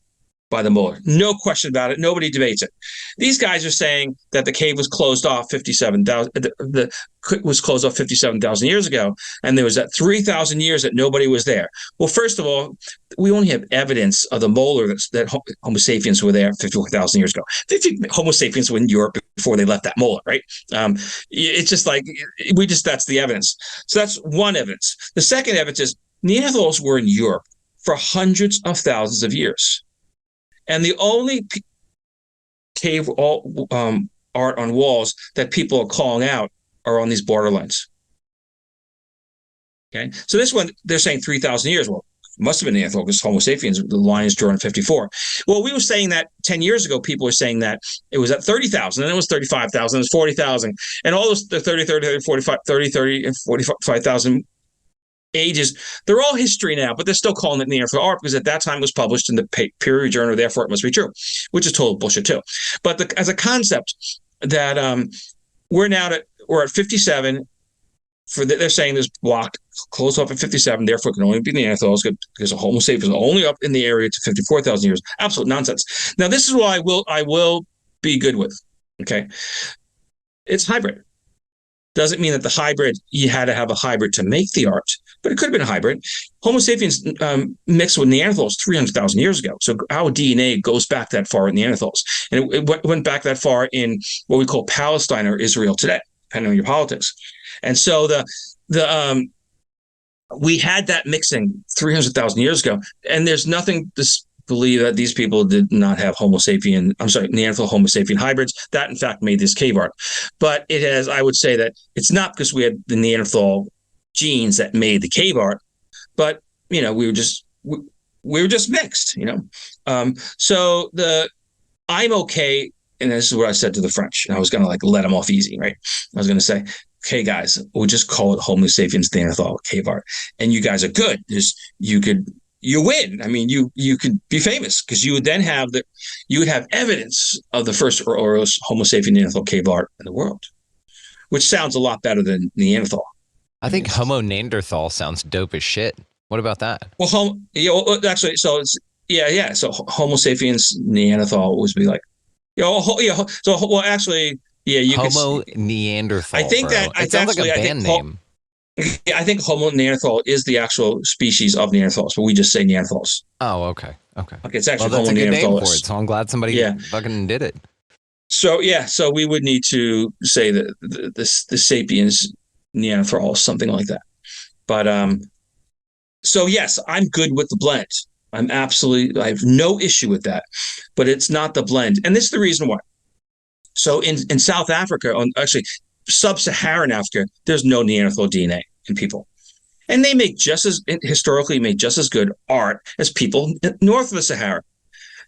by the molar. No question about it. Nobody debates it. These guys are saying that the cave was closed off 57,000. Was closed off 57,000 years ago, and there was that 3,000 years that nobody was there. Well, first of all, we only have evidence of the molar that Homo sapiens were there 54,000 years ago. Homo sapiens were in Europe before they left that molar, right? It's just like that's the evidence. So that's one evidence. The second evidence is Neanderthals were in Europe for hundreds of thousands of years. And the only cave art on walls that people are calling out are on these borderlines. Okay, so this one, they're saying 3,000 years. Well, it must have been Neanderthal because Homo sapiens, the line is drawn at 54. Well, we were saying that 10 years ago, people were saying that it was at 30,000, and it was 35,000, it was 40,000. And all those, the 30, 45, 30, and 45,000 ages, they're all history now, but they're still calling it Neanderthal art because at that time it was published in the peer-reviewed journal, therefore it must be true, which is total bullshit too. But as a concept that we're at 57. They're saying this block closed off at 57, therefore it can only be Neanderthals because Homo sapiens is only up in the area to 54,000 years. Absolute nonsense. Now this is what I will be good with. Okay, it's hybrid. Doesn't mean that the hybrid, you had to have a hybrid to make the art, but it could have been a hybrid. Homo sapiens mixed with Neanderthals 300,000 years ago. So our DNA goes back that far in Neanderthals. And it went back that far in what we call Palestine or Israel today, depending on your politics. And so we had that mixing 300,000 years ago. And there's nothing to believe that these people did not have Neanderthal Homo sapien hybrids. That in fact made this cave art. But it has, I would say that it's not because we had the Neanderthal genes that made the cave art, but we were just mixed, So I'm okay, and this is what I said to the French, and I was gonna let them off easy, right? I was gonna say, okay, guys, we'll just call it Homo sapiens Neanderthal cave art, and you guys are good. You win. I mean, you could be famous because you would then have evidence of the first or earliest Homo sapien Neanderthal cave art in the world, which sounds a lot better than Neanderthal. I think Homo Neanderthal sounds dope as shit. What about that? Well, actually, so it's So Homo sapiens Neanderthal would be like, So actually, you Homo Neanderthal. I think that it sounds like a band name. I think Homo Neanderthal is the actual species of Neanderthals, but we just say Neanderthals. Oh, okay. Okay, it's actually Homo Neanderthalis. For it, so I'm glad somebody fucking did it. So so we would need to say that the sapiens Neanderthal, something like that. But so yes, I'm good with the blend. I have no issue with that, but it's not the blend, and this is the reason why. So in South Africa, actually sub-Saharan Africa, there's no Neanderthal DNA in people. And they historically made just as good art as people north of the Sahara.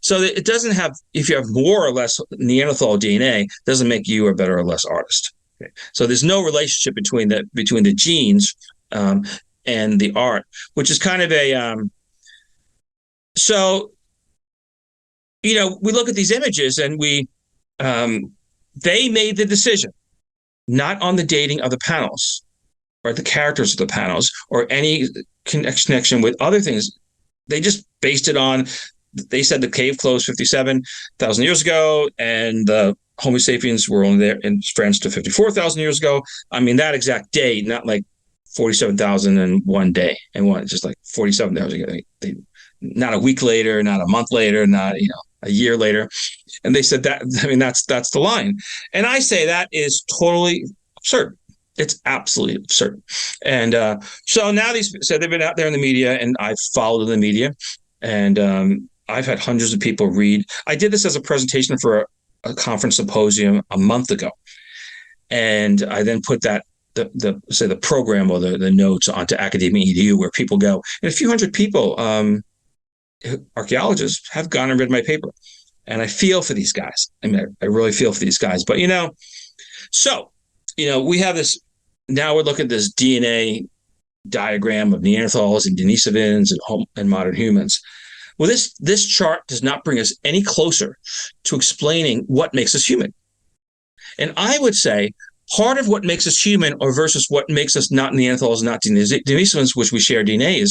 So it doesn't have, if you have more or less Neanderthal DNA, doesn't make you a better or less artist. Okay? So there's no relationship between the genes and the art, which is kind of a, we look at these images and they made the decision, not on the dating of the panels or the characters of the panels or any connection with other things. They just based it on they said the cave closed 57,000 years ago, and the Homo sapiens were only there in France to 54,000 years ago. I mean, that exact day, not like 47,001 day and one, just like 47,000 ago. Not a week later, not a month later, not a year later. And they said that, I mean, that's the line. And I say that is totally absurd. It's absolutely absurd. And so now they've been out there in the media, and I've followed the media, and I've had hundreds of people read. I did this as a presentation for a conference symposium a month ago, and I then put that the program or the notes onto Academia EDU, where people go, and a few hundred people, archaeologists, have gone and read my paper. And I feel for these guys. I mean, I really feel for these guys. But we have this. Now we're looking at this DNA diagram of Neanderthals and Denisovans and modern humans. Well, this chart does not bring us any closer to explaining what makes us human. And I would say part of what makes us human, or versus what makes us not Neanderthals, not Denisovans, which we share DNA,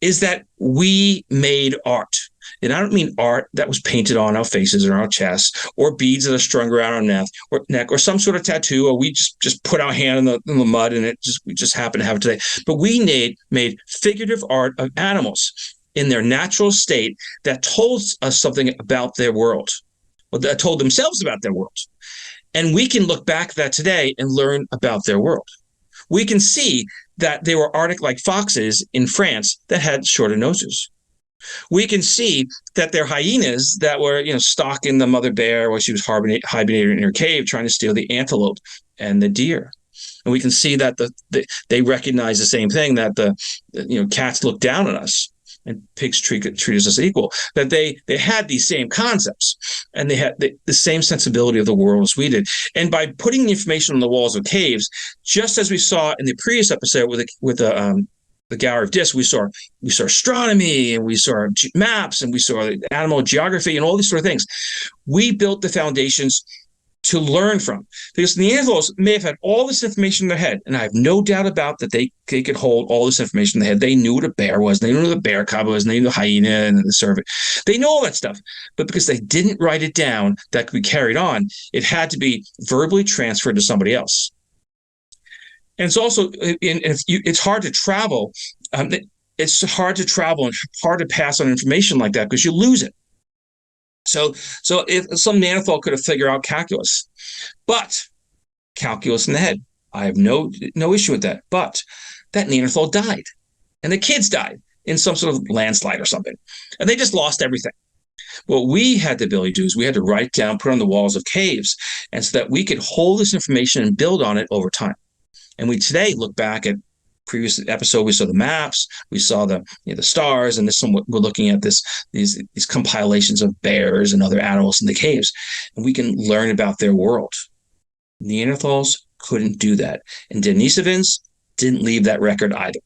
is that we made art. And I don't mean art that was painted on our faces or our chests, or beads that are strung around our neck, or some sort of tattoo, or we just put our hand in the mud and we just happen to have it today. But we made figurative art of animals in their natural state that told us something about their world, or that told themselves about their world. And we can look back at that today and learn about their world. We can see that they were Arctic-like foxes in France that had shorter noses. We can see that they're hyenas that were, stalking the mother bear while she was hibernating in her cave, trying to steal the antelope and the deer. And we can see that they recognize the same thing, that cats look down on us and pigs treat us as equal. That they had these same concepts, and they had the same sensibility of the world as we did. And by putting the information on the walls of caves, just as we saw in the previous episode with the Gallery of Discs, we saw astronomy, and we saw maps, and we saw animal geography, and all these sort of things. We built the foundations to learn from, because Neanderthals may have had all this information in their head, and I have no doubt about that they could hold all this information in their head. They knew what a bear was, they knew what a bear cub was, and they knew the hyena and the serpent. They know all that stuff, but because they didn't write it down that could be carried on, it had to be verbally transferred to somebody else. And it's also, it's hard to travel. It's hard to travel and hard to pass on information like that because you lose it. So if some Neanderthal could have figured out calculus, but calculus in the head, I have no issue with that. But that Neanderthal died, and the kids died in some sort of landslide or something, and they just lost everything. What we had the ability to do is we had to write down, put on the walls of caves, and so that we could hold this information and build on it over time. And we today look back at previous episode, we saw the maps, we saw the stars, and this one we're looking at these compilations of bears and other animals in the caves, and we can learn about their world. Neanderthals couldn't do that, and Denisovans didn't leave that record either.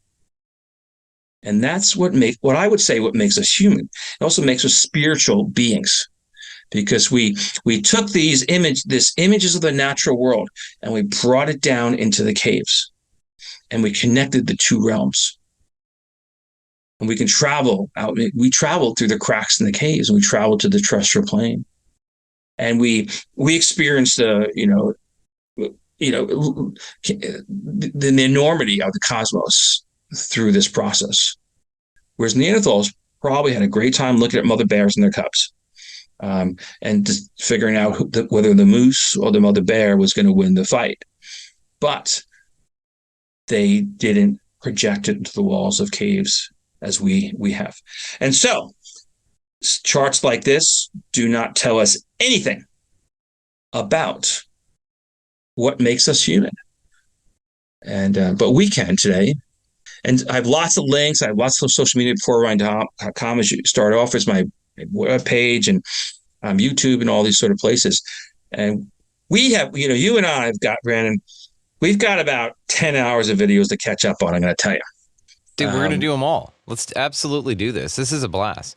And that's what I would say what makes us human. It also makes us spiritual beings, because we took these images of the natural world, and we brought it down into the caves, and we connected the two realms. And we can travel out. We traveled through the cracks in the caves, and we traveled to the terrestrial plane, and we experienced the enormity of the cosmos through this process. Whereas Neanderthals probably had a great time looking at mother bears and their cubs, and just figuring out whether the moose or the mother bear was going to win the fight. But they didn't project it into the walls of caves as we have. And so charts like this do not tell us anything about what makes us human. And but we can today. And I have lots of links. I have lots of social media. BeforeRyan.com, as you start off, is my web page, and YouTube, and all these sort of places. And we have, you and I have got, Brandon, we've got about 10 hours of videos to catch up on, I'm going to tell you. Dude, we're going to do them all. Let's absolutely do this. This is a blast.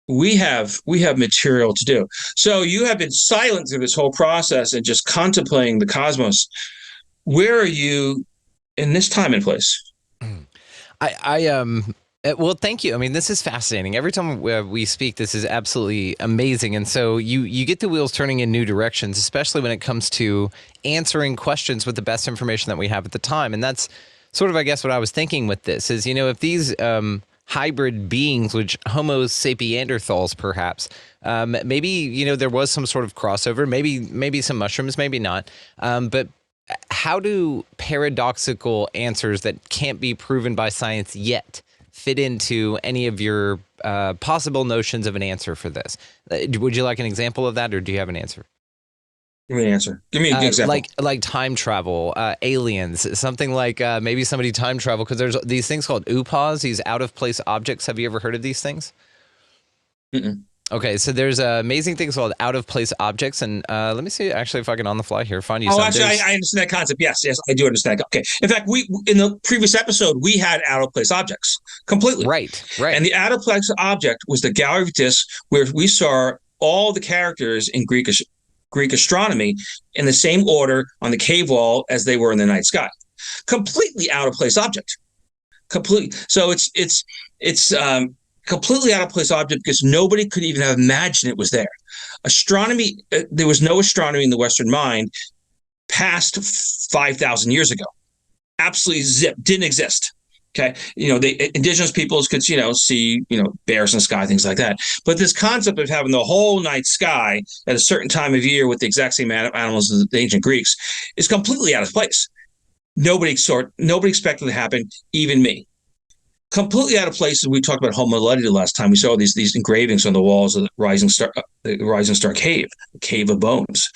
We have material to do. So you have been silent through this whole process and just contemplating the cosmos. Where are you in this time and place? Well, thank you. I mean, this is fascinating. Every time we speak, this is absolutely amazing. And so you get the wheels turning in new directions, especially when it comes to answering questions with the best information that we have at the time. And that's sort of, I guess, what I was thinking with this is, if these hybrid beings, which Homo sapienderthals, perhaps, maybe, there was some sort of crossover, maybe some mushrooms, maybe not. But how do paradoxical answers that can't be proven by science yet fit into any of your possible notions of an answer for this? Would you like an example of that, or do you have an answer? Give me an answer. Give me an example. Like time travel, aliens, something like maybe somebody time travel, because there's these things called UPAs, these out of place objects. Have you ever heard of these things? Mm-mm. Okay, so there's amazing things called out of place objects, and let me see actually if I can on the fly here find you. Actually, I understand that concept. Yes, I do understand. Okay, in fact, we in the previous episode we had out of place objects completely. Right. And the out of place object was the gallery of discs, where we saw all the characters in Greek astronomy in the same order on the cave wall as they were in the night sky. Completely out of place object. Completely. So it's completely out of place object because nobody could even have imagined it was there. Astronomy, there was no astronomy in the Western mind past 5,000 years ago. Absolutely didn't exist. Okay, the indigenous peoples could, see, bears in the sky, things like that. But this concept of having the whole night sky at a certain time of year with the exact same animals as the ancient Greeks is completely out of place. Nobody expected it to happen, even me. Completely out of place. As we talked about Homiletti last time, we saw these engravings on the walls of the Rising Star Cave, the Cave of Bones.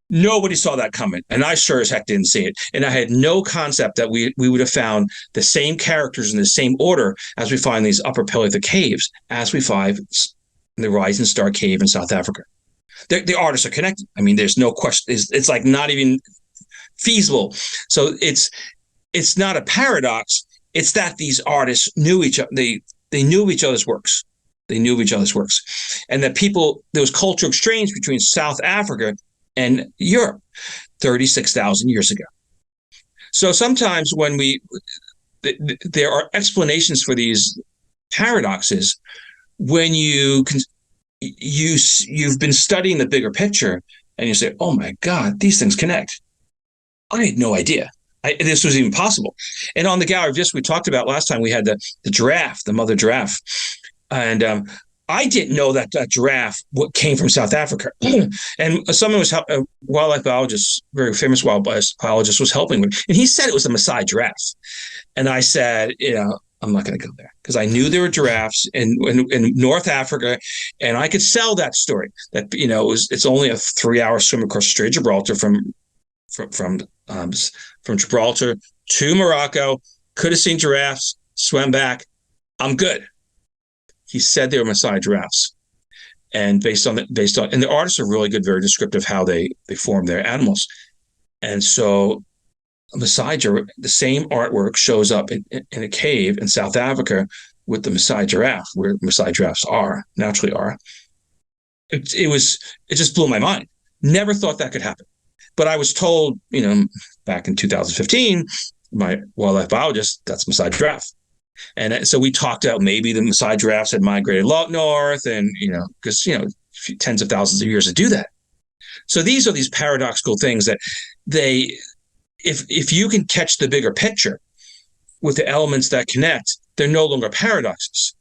Nobody saw that coming, and I sure as heck didn't see it. And I had no concept that we would have found the same characters in the same order as we find these upper Paleolithic caves, as we find in the Rising Star Cave in South Africa. The artists are connected. I mean, there's no question. It's like not even feasible. So it's not a paradox. It's that these artists knew each other. They knew each other's works. They knew each other's works, and that there was cultural exchange between South Africa and Europe 36,000 years ago. So sometimes when there are explanations for these paradoxes, when you've been studying the bigger picture and you say, oh my God, these things connect. I had no idea this was even possible. And on the gallery of discs we talked about last time, we had the giraffe, the mother giraffe. And I didn't know that giraffe came from South Africa. And someone was a wildlife biologist, very famous wildlife biologist, was helping me. And he said it was a Maasai giraffe. And I said, I'm not going to go there because I knew there were giraffes in North Africa, and I could sell that story. That it's only a 3-hour swim across the Strait of Gibraltar from Gibraltar to Morocco. Could have seen giraffes, swam back. I'm good. He said they were Maasai giraffes, and based on and the artists are really good, very descriptive how they form their animals, and so Maasai, the same artwork shows up in a cave in South Africa with the Maasai giraffe, where Maasai giraffes naturally are. It just blew my mind. Never thought that could happen, but I was told, back in 2015, my wildlife biologist, that's Maasai giraffe. And so we talked about maybe the Maasai giraffes had migrated north, and because tens of thousands of years to do that. So these are these paradoxical things that if you can catch the bigger picture with the elements that connect, they're no longer paradoxes.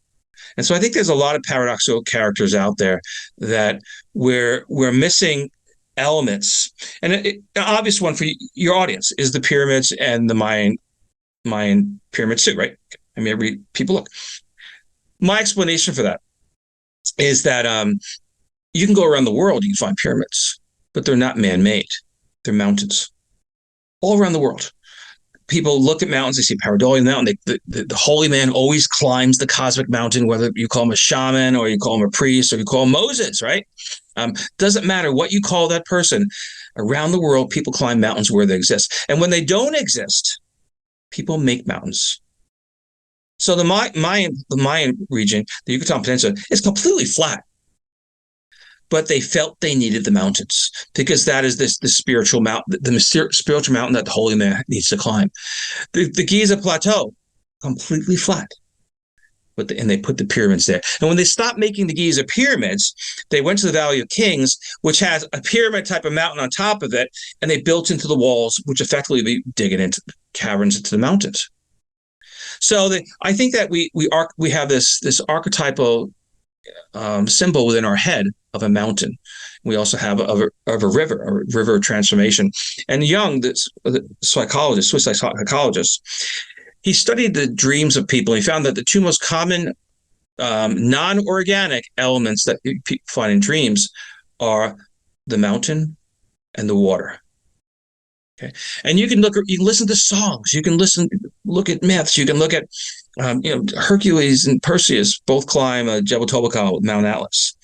And so I think there's a lot of paradoxical characters out there that we're missing elements. And an obvious one for your audience is the pyramids and the Mayan pyramids too, right? I mean, people look. My explanation for that is that you can go around the world, you can find pyramids, but they're not man-made. They're mountains all around the world. People look at mountains, they see Pareidolia Mountain. The holy man always climbs the cosmic mountain, whether you call him a shaman or you call him a priest or you call him Moses, right? Doesn't matter what you call that person. Around the world, people climb mountains where they exist. And when they don't exist, people make mountains. So the Mayan region, the Yucatan Peninsula, is completely flat. But they felt they needed the mountains because that is the spiritual mountain, the spiritual mountain that the holy man needs to climb. The Giza Plateau, completely flat. and they put the pyramids there. And when they stopped making the Giza pyramids, they went to the Valley of Kings, which has a pyramid type of mountain on top of it, and they built into the walls, which effectively be digging into caverns into the mountains. So I think that we have this archetypal symbol within our head of a mountain. We also have a river transformation. And Jung, the psychologist, Swiss psychologist, he studied the dreams of people. And he found that the two most common non-organic elements that people find in dreams are the mountain and the water. Okay, and you can listen to songs. You can look at myths. You can look at, Hercules and Perseus both climb Jebel Tobakal, Mount Atlas.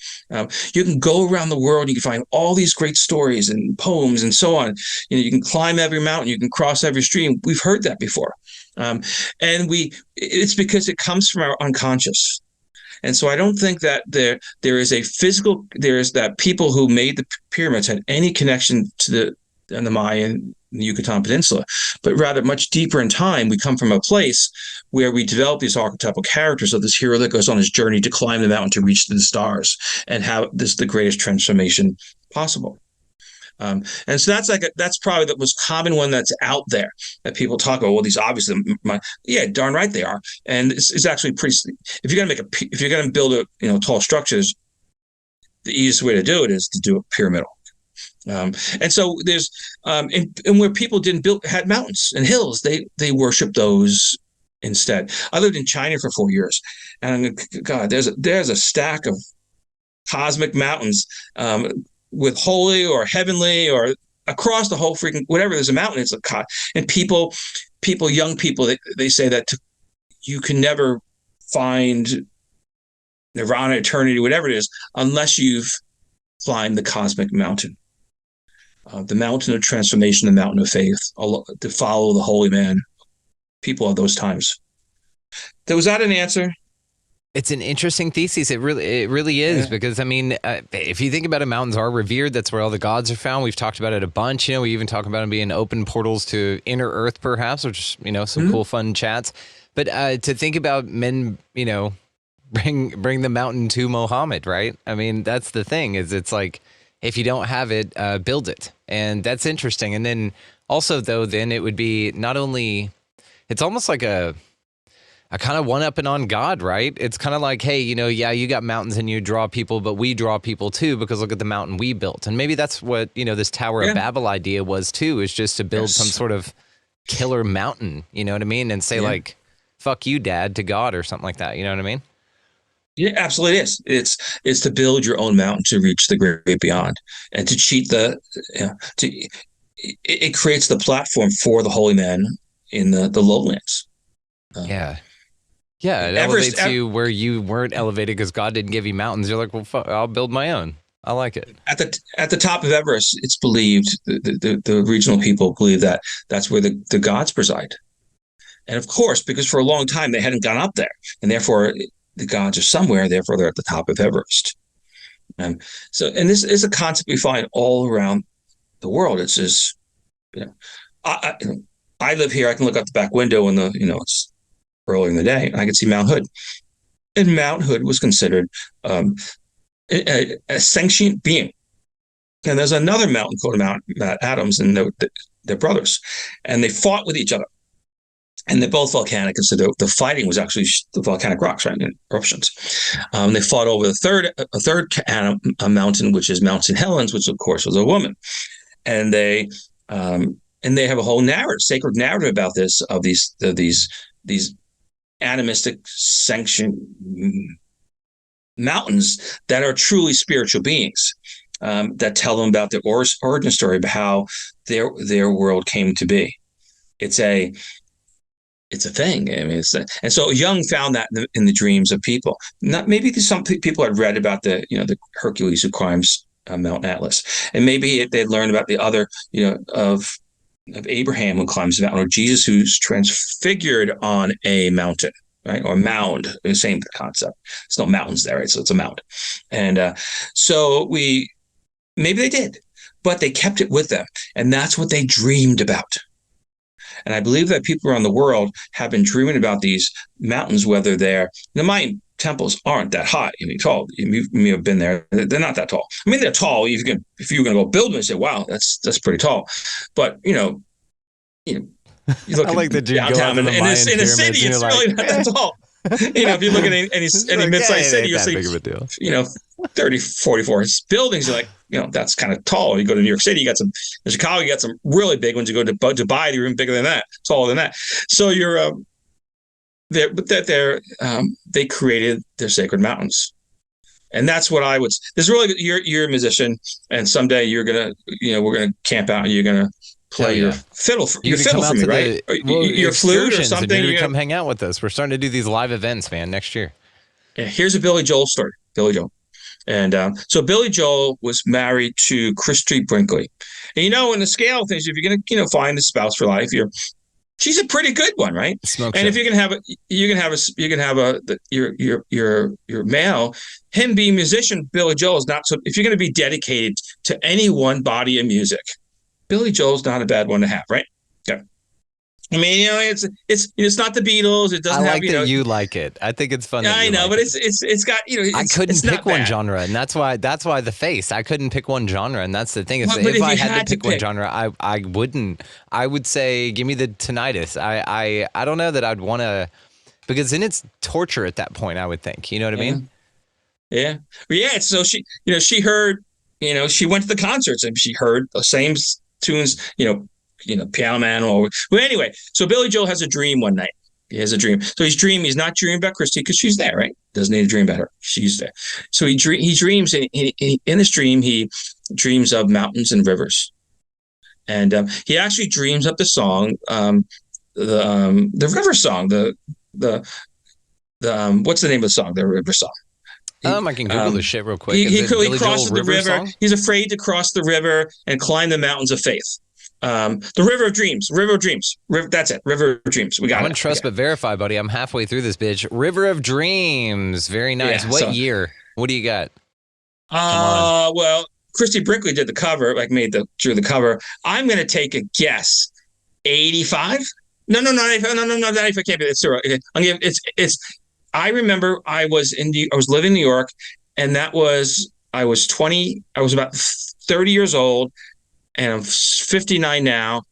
You can go around the world. You can find all these great stories and poems and so on. You can climb every mountain. You can cross every stream. We've heard that before, and it's because it comes from our unconscious. And so I don't think that there is that people who made the pyramids had any connection to the Mayan, the Yucatan Peninsula, but rather much deeper in time, we come from a place where we develop these archetypal characters of this hero that goes on his journey to climb the mountain to reach the stars and have the greatest transformation possible. And so that's probably the most common one that's out there that people talk about. Well, these obviously, darn right they are, and it's actually pretty. If you're going to build tall structures, the easiest way to do it is to do it pyramidal. And so there's and where people had mountains and hills, they worship those instead. I lived in China for 4 years, and God, there's a stack of cosmic mountains with holy or heavenly or across the whole freaking whatever. There's a mountain. It's and young people, they say that you can never find nirvana, eternity, whatever it is, unless you've climbed the cosmic mountain. The mountain of transformation, the mountain of faith, to follow the holy man, people of those times. Was that an answer? It's an interesting thesis. It really is, because I mean, if you think about it, mountains are revered. That's where all the gods are found. We've talked about it a bunch. We even talk about them being open portals to inner Earth, perhaps, which some cool, fun chats. But to think about men, bring the mountain to Muhammad, right? I mean, that's the thing. It's like, if you don't have it, build it. And that's interesting. And then also, though, then it would be not only, it's almost like a kind of one-upping on God, right? It's kind of like, hey, you got mountains and you draw people, but we draw people too, because look at the mountain we built. And maybe that's what, this Tower of Babel idea was too, is just to build some sort of killer mountain, you know what I mean? And say like, fuck you, Dad, to God or something like that. You know what I mean? Yeah, absolutely it is. It's to build your own mountain to reach the great beyond, and to cheat it creates the platform for the holy man in the lowlands. It elevates you where you weren't elevated because God didn't give you mountains. You're like, well, fuck, I'll build my own. I like it. At the top of Everest, it's believed the regional people believe that that's where the gods preside, and of course, because for a long time they hadn't gone up there, and therefore the gods are somewhere, therefore they're at the top of Everest. And this is a concept we find all around the world. It's just, I live here. I can look out the back window and it's early in the day, and I can see Mount Hood. And Mount Hood was considered a sentient being. And there's another mountain called Mount Adams, and they're brothers, and they fought with each other. And they're both volcanic, and so the fighting was actually the volcanic rocks, right, and eruptions. They fought over a third mountain, which is Mount St. Helens, which of course was a woman. And they have a whole sacred narrative about this, of these animistic sanctioned mountains that are truly spiritual beings, that tell them about their origin story, about how their world came to be. It's a thing. I mean, and so Jung found that in the dreams of people. Not maybe some people had read about the Hercules who climbs Mount Atlas, and maybe they'd learned about the other of Abraham who climbs the mountain, or Jesus who's transfigured on a mountain, right, or mound. The same concept. There's no mountains there, right? So it's a mound, and so maybe they did, but they kept it with them, and that's what they dreamed about. And I believe that people around the world have been dreaming about these mountains, whether they're the Mayan temples aren't that high. I mean, tall. You may have been there. They're not that tall. I mean, they're tall. If you're going to go build them, you say, "Wow, that's pretty tall." But you look I like at that you go downtown out to the in Mayan a city, pyramids, it's and really you're not like, that tall. If you look at any mid-sized city, you'll see, big of a deal. 30, 44 buildings. You're like, that's kind of tall. You go to New York City, you got some, in Chicago, you got some really big ones. You go to Dubai, they're even bigger than that, taller than that. So they created their sacred mountains. And that's what I would, there's really, you're a musician, and someday we're going to camp out and you're going to play your fiddle for me, right? Your flute or something. You're going to come hang out with us. We're starting to do these live events, man, next year. Yeah, here's a Billy Joel story. Billy Joel. And so Billy Joel was married to Christy Brinkley. And in the scale of things, if you're going to find a spouse for life, she's a pretty good one, right? And if you can have your male, him being a musician, Billy Joel is not so. If you're going to be dedicated to any one body of music, Billy Joel's not a bad one to have, right? Okay. I mean, it's not the Beatles. It doesn't have. I like that you like it. I think it's fun. I know, but it's got I couldn't pick one genre, and that's why the face. I couldn't pick one genre, and that's the thing. If I had to pick one genre, I wouldn't. I would say, give me the tinnitus. I don't know that I'd want to, because then it's torture at that point. I would think. You know what I mean? Yeah. So she heard. She went to the concerts and she heard the same tunes. Piano Man. Anyway, so Billy Joel has a dream one night. He has a dream. So he's not dreaming about Christy because she's there, right? Doesn't need to dream about her. She's there. So he dreams, and in his dream, he dreams of mountains and rivers. And he actually dreams up the song, the river song, the what's the name of the song? The river song. I can Google this shit real quick. He crosses the river. Song? He's afraid to cross the river and climb the mountains of faith. The River of Dreams. That's it. River of Dreams. We got it. I wouldn't trust but verify, buddy. I'm halfway through this bitch. River of Dreams. Very nice. What year? What do you got? Well, Christy Brinkley did the cover, drew the cover. I'm going to take a guess. 85? No, not 85. No, not 85. Can't be. It's zero. It's. I remember I was living in New York, and I was 20. I was about 30 years old. And I'm 59 now.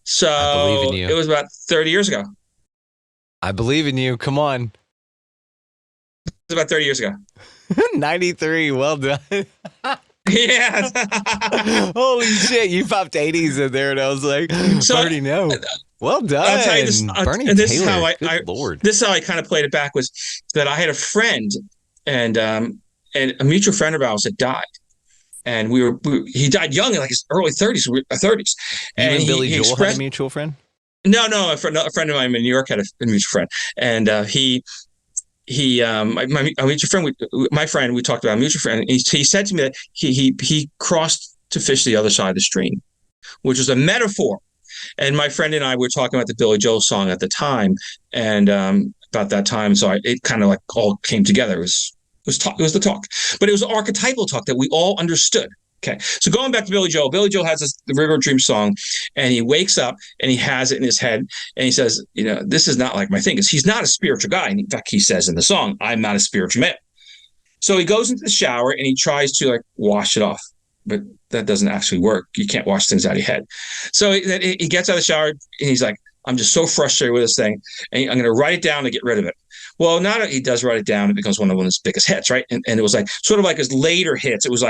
So I believe in you. It was about 30 years ago. I believe in you. Come on. It was about 30 years ago. 93. Well done. Yeah. Holy shit. You popped 80s in there, and I was like, I already know. Well done. I'll tell you this. Bernie and this Taylor. is how Lord. This is how I kind of played it back, was that I had a friend, and a mutual friend of ours had died. And he died young, in like his early 30s. And Billy Joel had a mutual friend? No, a friend of mine in New York had a mutual friend, and my mutual friend, my friend, we talked about a mutual friend. And he said to me that he crossed to fish the other side of the stream, which was a metaphor. And my friend and I were talking about the Billy Joel song at the time, and about that time, so it kind of like all came together. It was the talk, but it was archetypal talk that we all understood. Okay, so going back to Billy Joel has the River of Dreams song, and he wakes up and he has it in his head, and he says, this is not like my thing, because he's not a spiritual guy. And in fact, he says in the song, I'm not a spiritual man. So he goes into the shower and he tries to wash it off, but that doesn't actually work. You can't wash things out of your head. So he gets out of the shower and he's like, I'm just so frustrated with this thing, and I'm going to write it down to get rid of it. Well, now that he does write it down, it becomes one of his biggest hits, right? And it was sort of like his later hits. It was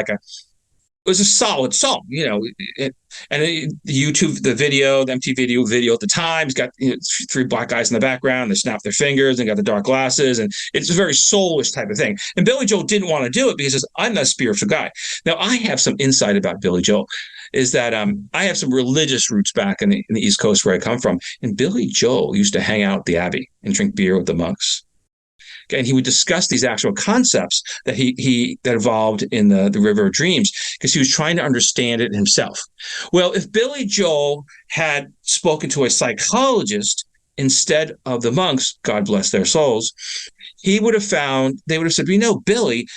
a solid song, and the YouTube, the video, the MTV video at the time, he's got three black guys in the background. They snap their fingers and got the dark glasses, and it's a very soulish type of thing. And Billy Joel didn't want to do it because he says, I'm not a spiritual guy. Now, I have some insight about Billy Joel, is that I have some religious roots back in the East Coast where I come from. And Billy Joel used to hang out at the Abbey and drink beer with the monks. And he would discuss these actual concepts that that evolved in the River of Dreams, because he was trying to understand it himself. Well, if Billy Joel had spoken to a psychologist instead of the monks, God bless their souls, they would have said, Billy,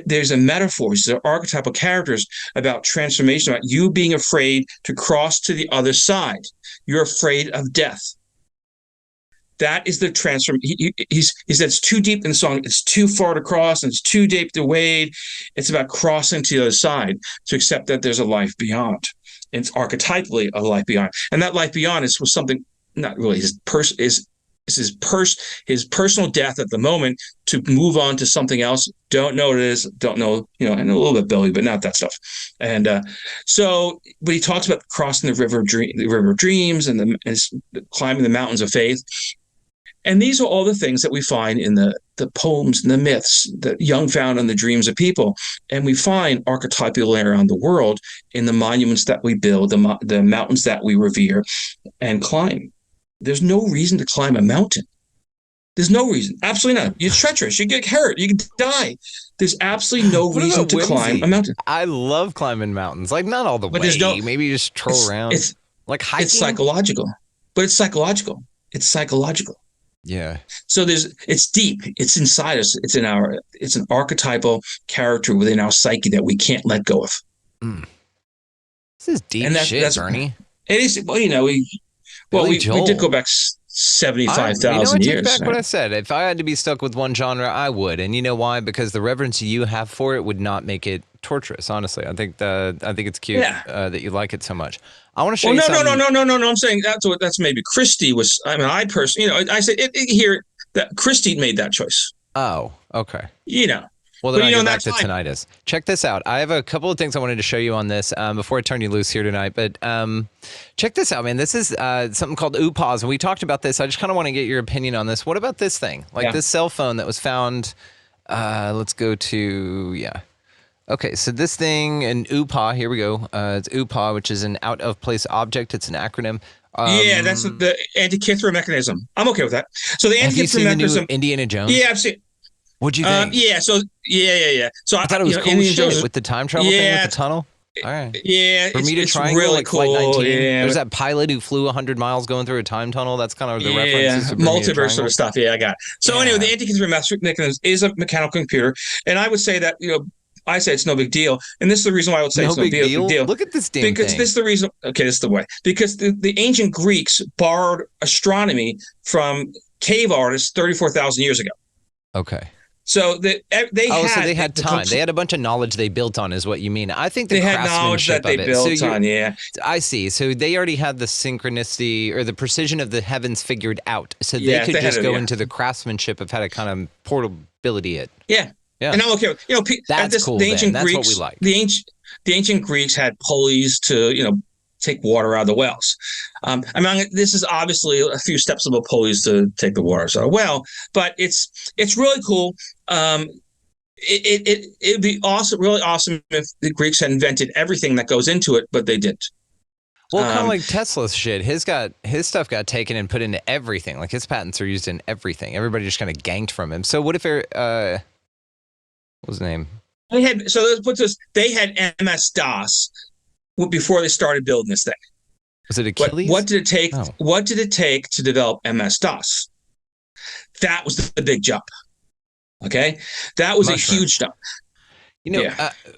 there's a metaphor. These are archetypal characters about transformation, about you being afraid to cross to the other side. You're afraid of death. That is the transform. He said it's too deep in the song. It's too far to cross, and it's too deep to wade. It's about crossing to the other side to accept that there's a life beyond. And it's archetypally a life beyond, and that life beyond was something not really his personal death at the moment to move on to something else. Don't know what it is. Don't know, and a little bit Billy, but not that stuff. And but he talks about crossing the river of dreams, and climbing the mountains of faith. And these are all the things that we find in the poems and the myths that Jung found in the dreams of people. And we find archetypally around the world in the monuments that we build, the mountains that we revere and climb. There's no reason to climb a mountain. There's no reason. Absolutely not. You're treacherous. You get hurt. You can die. There's absolutely no reason to climb a mountain. I love climbing mountains. Like, not all the way. Maybe you just troll around. Like hiking. It's psychological. But it's psychological. It's psychological. Yeah. So it's deep. It's inside us. It's an archetypal character within our psyche that we can't let go of. This is deep shit, Bernie. It is. Well, we did go back 75,000 years. I take back what I said. If I had to be stuck with one genre, I would. And you know why? Because the reverence you have for it would not make it torturous. Honestly, I think it's cute that you like it so much. I want to show you something. No. I'm saying that's maybe Christie was. I mean, I personally, I said here that Christie made that choice. Oh, okay. Well, then I go back to tinnitus. Check this out. I have a couple of things I wanted to show you on this before I turn you loose here tonight. But check this out, man. This is something called OOPAWS, and we talked about this. I just kind of want to get your opinion on this. What about this thing? Like this cell phone that was found. Let's go to Okay, so this thing, an OOPAW, here we go. It's OOPAW, which is an out-of-place object. It's an acronym. That's the Antikythera mechanism. I'm okay with that. So the Antikythera mechanism. New Indiana Jones? Yeah, I've seen. What'd you think? So I thought it was cool shit with the time travel thing with the tunnel. All right. Yeah, Bermuda Triangle, really like cool. Flight 19. Yeah, There's that pilot who flew 100 miles going through a time tunnel. That's kind of the reference. Multiverse sort of stuff. Yeah, I got it. So anyway, the Antikythera mechanism is a mechanical computer, and I would say that I say it's no big deal, and this is the reason why I would say it's no big deal. Look at this damn because thing. This is the reason. Okay, this is the way. Because the ancient Greeks borrowed astronomy from cave artists 34,000 years ago. Okay. So they had time. They had a bunch of knowledge they built on, is what you mean. I think the they had knowledge that they built on. Yeah, I see. So they already had the synchronicity or the precision of the heavens figured out, so they could just go into the craftsmanship of how to kind of portability it. Yeah. And I'm okay with that's cool. That's what we like. The ancient Greeks had pulleys to take water out of the wells. I mean, this is obviously a few steps above pulleys to take the water out of a well, but it's really cool. It'd be awesome, really awesome, if the Greeks had invented everything that goes into it, but they didn't. Well, kind of like Tesla's shit. His stuff got taken and put into everything. Like his patents are used in everything. Everybody just kind of ganked from him. So what if what was his name? They had MS-DOS before they started building this thing. Was it Achilles? What did it take? Oh. What did it take to develop MS-DOS? That was the big jump. Okay, that was a huge jump.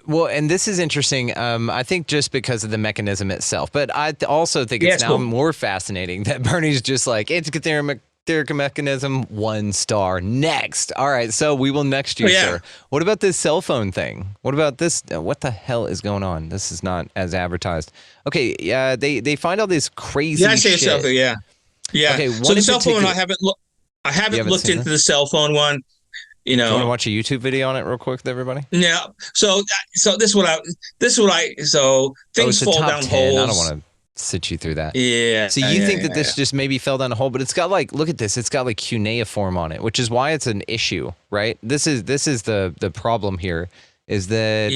Well, and this is interesting. I think just because of the mechanism itself, but I also think it's now more fascinating that Bernie's just like Antikythera mechanism, 1 star. Next. All right, so we will next you, sir. What about this cell phone thing? What about this? What the hell is going on? This is not as advertised. Okay, they find all this crazy shit. I say cell phone, yeah. Okay, so the cell phone, I haven't looked into the cell phone one. Do you want to watch a YouTube video on it real quick with everybody? Yeah. So things fall down 10. holes. I don't want to sit you through that. Yeah. So you think that this just maybe fell down a hole, but it's got look at this. It's got cuneiform on it, which is why it's an issue, right? This is the problem here. Is that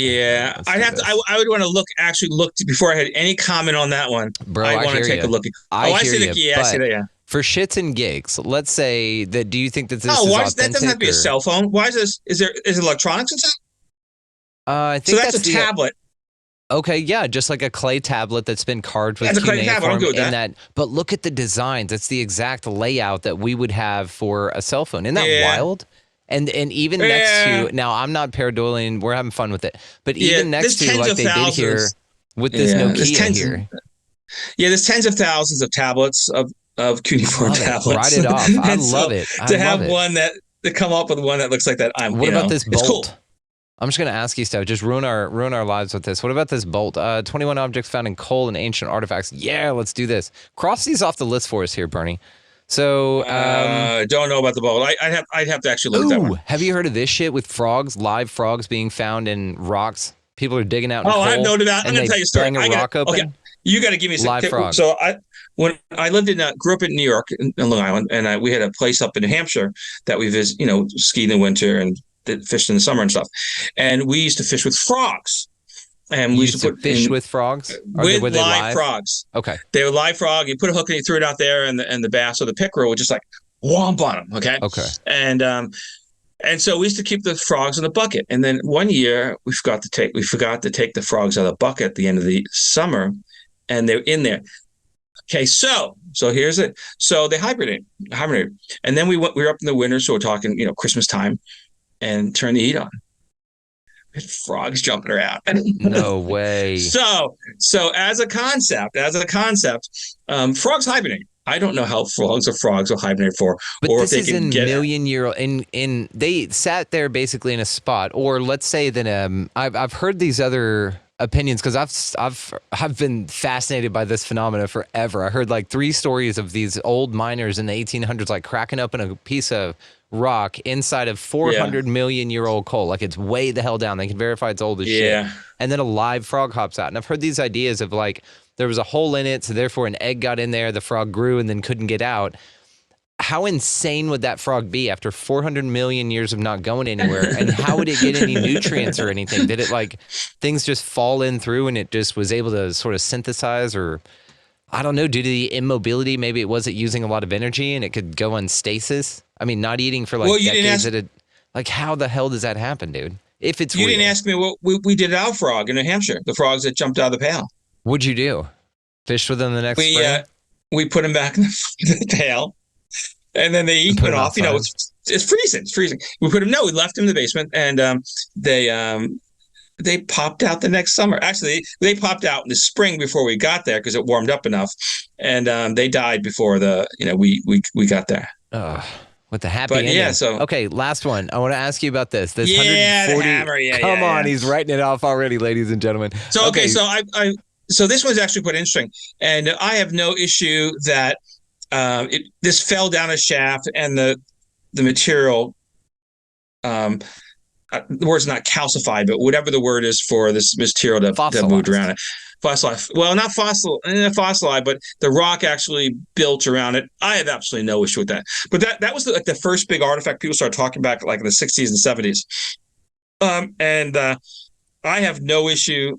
I would want to actually look before I had any comment on that one. Bro, I want to take a look. I see that. I see that. Yeah. For shits and gigs, let's say that. Do you think that this is authentic? That doesn't have to be a cell phone. Why is this? Is electronics inside? I think that's a tablet. Okay, yeah, just like a clay tablet that's been carved with cuneiform in that. But look at the designs. It's the exact layout that we would have for a cell phone. Isn't that wild? And even next to, now I'm not pareidoling, we're having fun with it, but even next to, like they did here with this Nokia here. Yeah, there's tens of thousands of tablets of cuneiform tablets. Write it off. I love it. To have one to come up with one that looks like that. What about this bolt? It's cool. I'm just going to ask you stuff. Just ruin our lives with this. What about this bolt? 21 objects found in coal and ancient artifacts. Yeah, let's do this. Cross these off the list for us here, Bernie. So, don't know about the bolt. I'd have to actually look at that one. Have you heard of this shit with frogs? Live frogs being found in rocks. People are digging out in coal. I've known about. I'm going to tell you a story. Bang a rock open. Okay, you got to give me some live frogs. So when I lived grew up in New York, in Long Island, and we had a place up in New Hampshire that we skied in the winter and fished in the summer and stuff. And we used to fish with frogs. And we used to fish with frogs? Were they live frogs. Okay. They were live frog. You put a hook and you threw it out there, and the bass or the pickerel would just like whomp on them. Okay. Okay. And so we used to keep the frogs in the bucket. And then one year we forgot to take the frogs out of the bucket at the end of the summer, and they're in there. Okay, so here's it. So they hibernated. And then we were up in the winter, so we're talking, Christmas time, and turn the heat on. We had frogs jumping around. No way. So as a concept, frogs hibernate. I don't know how frogs will hibernate for, but or this if they can get million-year in they sat there basically in a spot, or let's say that I've heard these other opinions because I've been fascinated by this phenomena forever. I heard like 3 stories of these old miners in the 1800s like cracking open a piece of rock inside of 400 million year old coal. Like it's way the hell down. They can verify it's old as shit. And then a live frog hops out. And I've heard these ideas of like there was a hole in it, so therefore an egg got in there, the frog grew and then couldn't get out. How insane would that frog be after 400 million years of not going anywhere? And how would it get any nutrients or anything? Did it like things just fall in through and it just was able to sort of synthesize, or I don't know, due to the immobility, maybe it wasn't using a lot of energy and it could go on stasis? I mean, not eating for like decades at a, like how the hell does that happen, dude? If it's You real. didn't ask me what we did our frog in New Hampshire, the frogs that jumped out of the pail. What'd you do? Fished with them the next spring? We put them back in the pail, and then they went off. It's freezing. It's freezing. We left them in the basement, and they popped out the next summer. Actually, they popped out in the spring before we got there because it warmed up enough, and they died before we got there. With the happy ending. Okay, last one. I want to ask you about this. This 140. The hammer. Come on, he's writing it off already, ladies and gentlemen. So this one's actually quite interesting, and I have no issue that this fell down a shaft and the material. The word's not calcified, but whatever the word is for this material that moved around it. Fossilized. Well, not fossilized, but the rock actually built around it. I have absolutely no issue with that. But that was the first big artifact people started talking about, like in the 60s and 70s. And I have no issue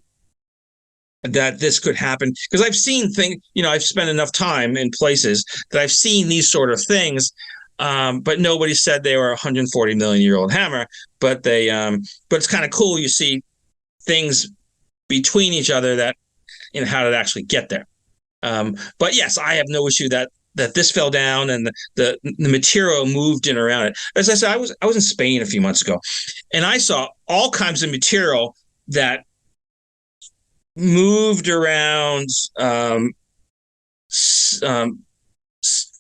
that this could happen because I've seen things. I've spent enough time in places that I've seen these sort of things. But nobody said they were a 140 million year old hammer. But it's kind of cool. You see things between each other that, how did it actually get there? But yes, I have no issue that this fell down and the material moved in around it. As I said, I was in Spain a few months ago, and I saw all kinds of material that moved around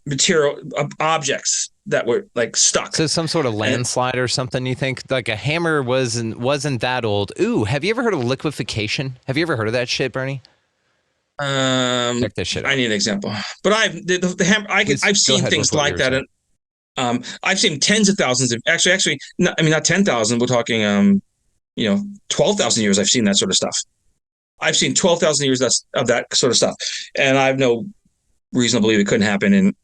material objects that were like stuck. So some sort of landslide or something, you think? Like a hammer wasn't that old. Ooh, have you ever heard of liquefaction? Have you ever heard of that shit, Bernie? Check this shit out. I need an example. But I've seen things like that. And I've seen tens of thousands of actually not 10,000, we're talking 12,000 years I've seen that sort of stuff. I've seen 12,000 years of that sort of stuff. And I have no reason to believe it couldn't happen in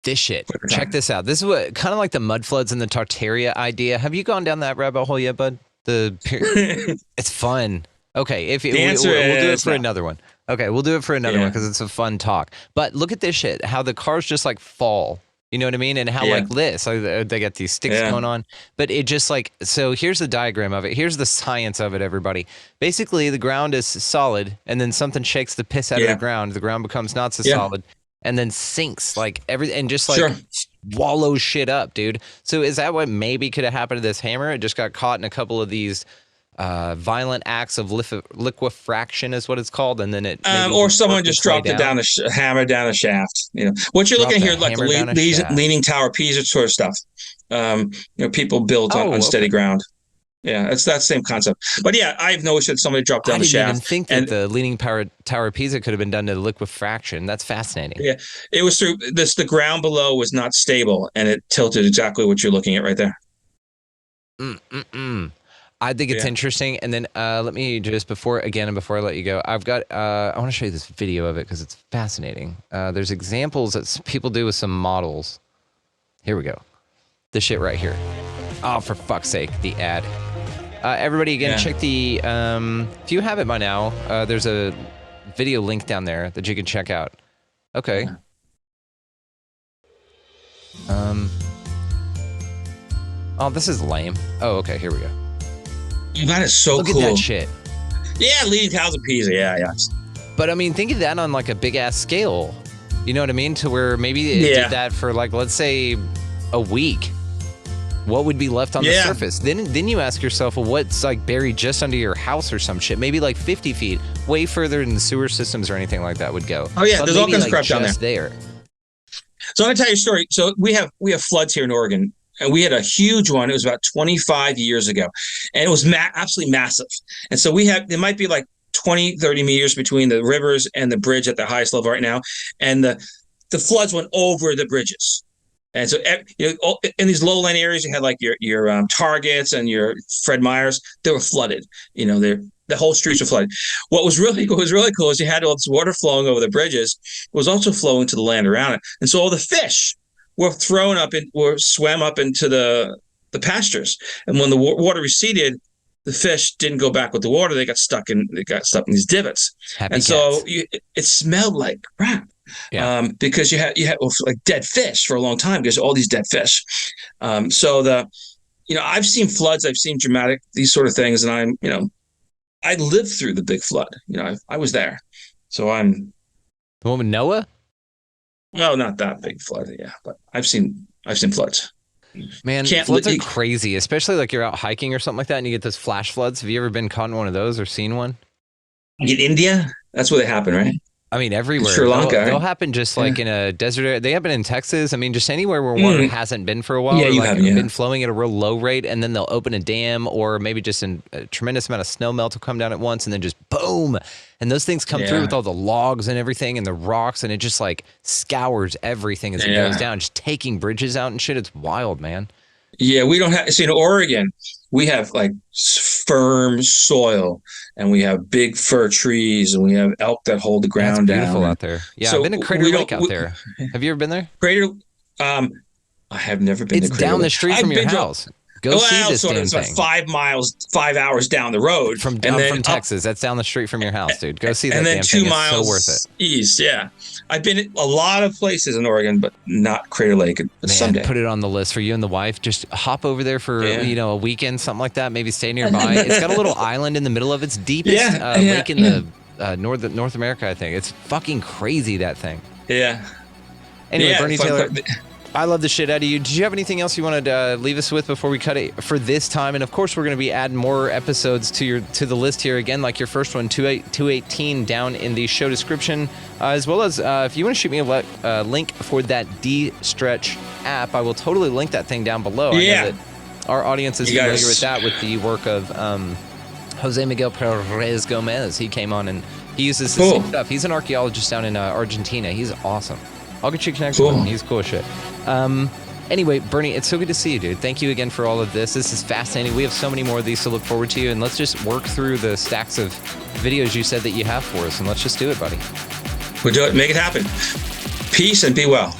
this shit. Check this out. This is what kind of like the mud floods and the Tartaria idea. Have you gone down that rabbit hole yet, bud? It's fun. Okay, we'll do it for another one. Okay, we'll do it for another one because it's a fun talk. But look at this shit. How the cars just like fall. You know what I mean? And how like this, they got these sticks going on. But it just like, so here's the diagram of it. Here's the science of it, everybody. Basically, the ground is solid, and then something shakes the piss out of the ground. The ground becomes not so solid, and then sinks like and just like wallows shit up, dude. So is that what maybe could have happened to this hammer? It just got caught in a couple of these violent acts of liquefaction is what it's called, and then it or someone just dropped it down hammer down a shaft. What you're looking at here, like the leaning tower of Pisa sort of stuff. People built on unsteady ground. Yeah, it's that same concept. But yeah, I have no issue that somebody dropped down the shaft. I didn't even think that the leaning tower of Pisa could have been done to liquefaction. That's fascinating. Yeah, it was through this. The ground below was not stable, and it tilted exactly what you're looking at right there. I think it's interesting. And then let me just before I let you go, I've got I want to show you this video of it because it's fascinating. There's examples that people do with some models. Here we go. This shit right here. Oh, for fuck's sake, the ad. Everybody, again, check the, if you have it by now, there's a video link down there that you can check out. Okay. Oh, this is lame. Oh, okay, here we go. That is so cool. Look at that shit. Yeah, leaning towers of Pisa, yeah. But I mean, think of that on like a big ass scale. You know what I mean? To where maybe it did that for like, let's say, a week. What would be left on the surface? Then you ask yourself, well, what's like buried just under your house or some shit? Maybe like 50 feet, way further than the sewer systems or anything like that would go. Oh yeah, there's all kinds of crap down there. So I'm gonna tell you a story. So we have floods here in Oregon, and we had a huge one. It was about 25 years ago, and it was absolutely massive. And so there might be like 20, 30 meters between the rivers and the bridge at the highest level right now, and the floods went over the bridges. And so, in these lowland areas, you had like your Targets and your Fred Meyers. They were flooded. The whole streets were flooded. What was really cool is you had all this water flowing over the bridges. It was also flowing to the land around it, and so all the fish were swam up into the pastures. And when the water receded, the fish didn't go back with the water. They got stuck in these divots. So it smelled like crap. Yeah. Because you had like dead fish for a long time because all these dead fish. I've seen floods, I've seen dramatic these sort of things, and I lived through the big flood. I was there, so I'm the one with Noah. No, not that big flood. Yeah, but I've seen floods. Man, floods are crazy, especially like you're out hiking or something like that, and you get those flash floods. Have you ever been caught in one of those or seen one? In India, that's where they happen, right? I mean, everywhere. Sri Lanka. They'll happen just like in a desert area. They happen in Texas. I mean, just anywhere where water hasn't been for a while. Yeah, been flowing at a real low rate, and then they'll open a dam, or maybe just a tremendous amount of snow melt will come down at once, and then just boom. And those things come through with all the logs and everything and the rocks, and it just like scours everything as it goes down, just taking bridges out and shit. It's wild, man. Yeah, we don't have. See, in Oregon, we have like firm soil, and we have big fir trees, and we have elk that hold the ground down. Beautiful out there. Yeah, so I've been to Crater Lake out there. Have you ever been there? Crater, I have never been. It's to Crater down Lake. the street from your house. Go see this damn it's thing. It's about 5 hours down the road. From Texas. That's down the street from your house, dude. Go see that damn thing. And then 2 miles it's so worth it. East, yeah. I've been at a lot of places in Oregon, but not Crater Lake. Someday. Put it on the list for you and the wife. Just hop over there for a weekend, something like that. Maybe stay nearby. It's got a little island in the middle of its deepest lake in the North America, I think. It's fucking crazy, that thing. Yeah. Anyway, Bernie Taylor, I love the shit out of you. Did you have anything else you wanted to leave us with before we cut it for this time? And of course, we're going to be adding more episodes to the list here. Again, like your first one, 218, down in the show description, as well as if you want to shoot me a link for that D-Stretch app, I will totally link that thing down below. Yeah. I know that our audience is familiar with that, with the work of Jose Miguel Perez Gomez. He came on and he uses the same stuff. He's an archaeologist down in Argentina. He's awesome. I'll get you connected with him. He's cool as shit. Anyway, Bernie, it's so good to see you, dude. Thank you again for all of this. This is fascinating. We have so many more of these to look forward to, and let's just work through the stacks of videos you said that you have for us, and let's just do it, buddy. We'll do it. Make it happen. Peace and be well.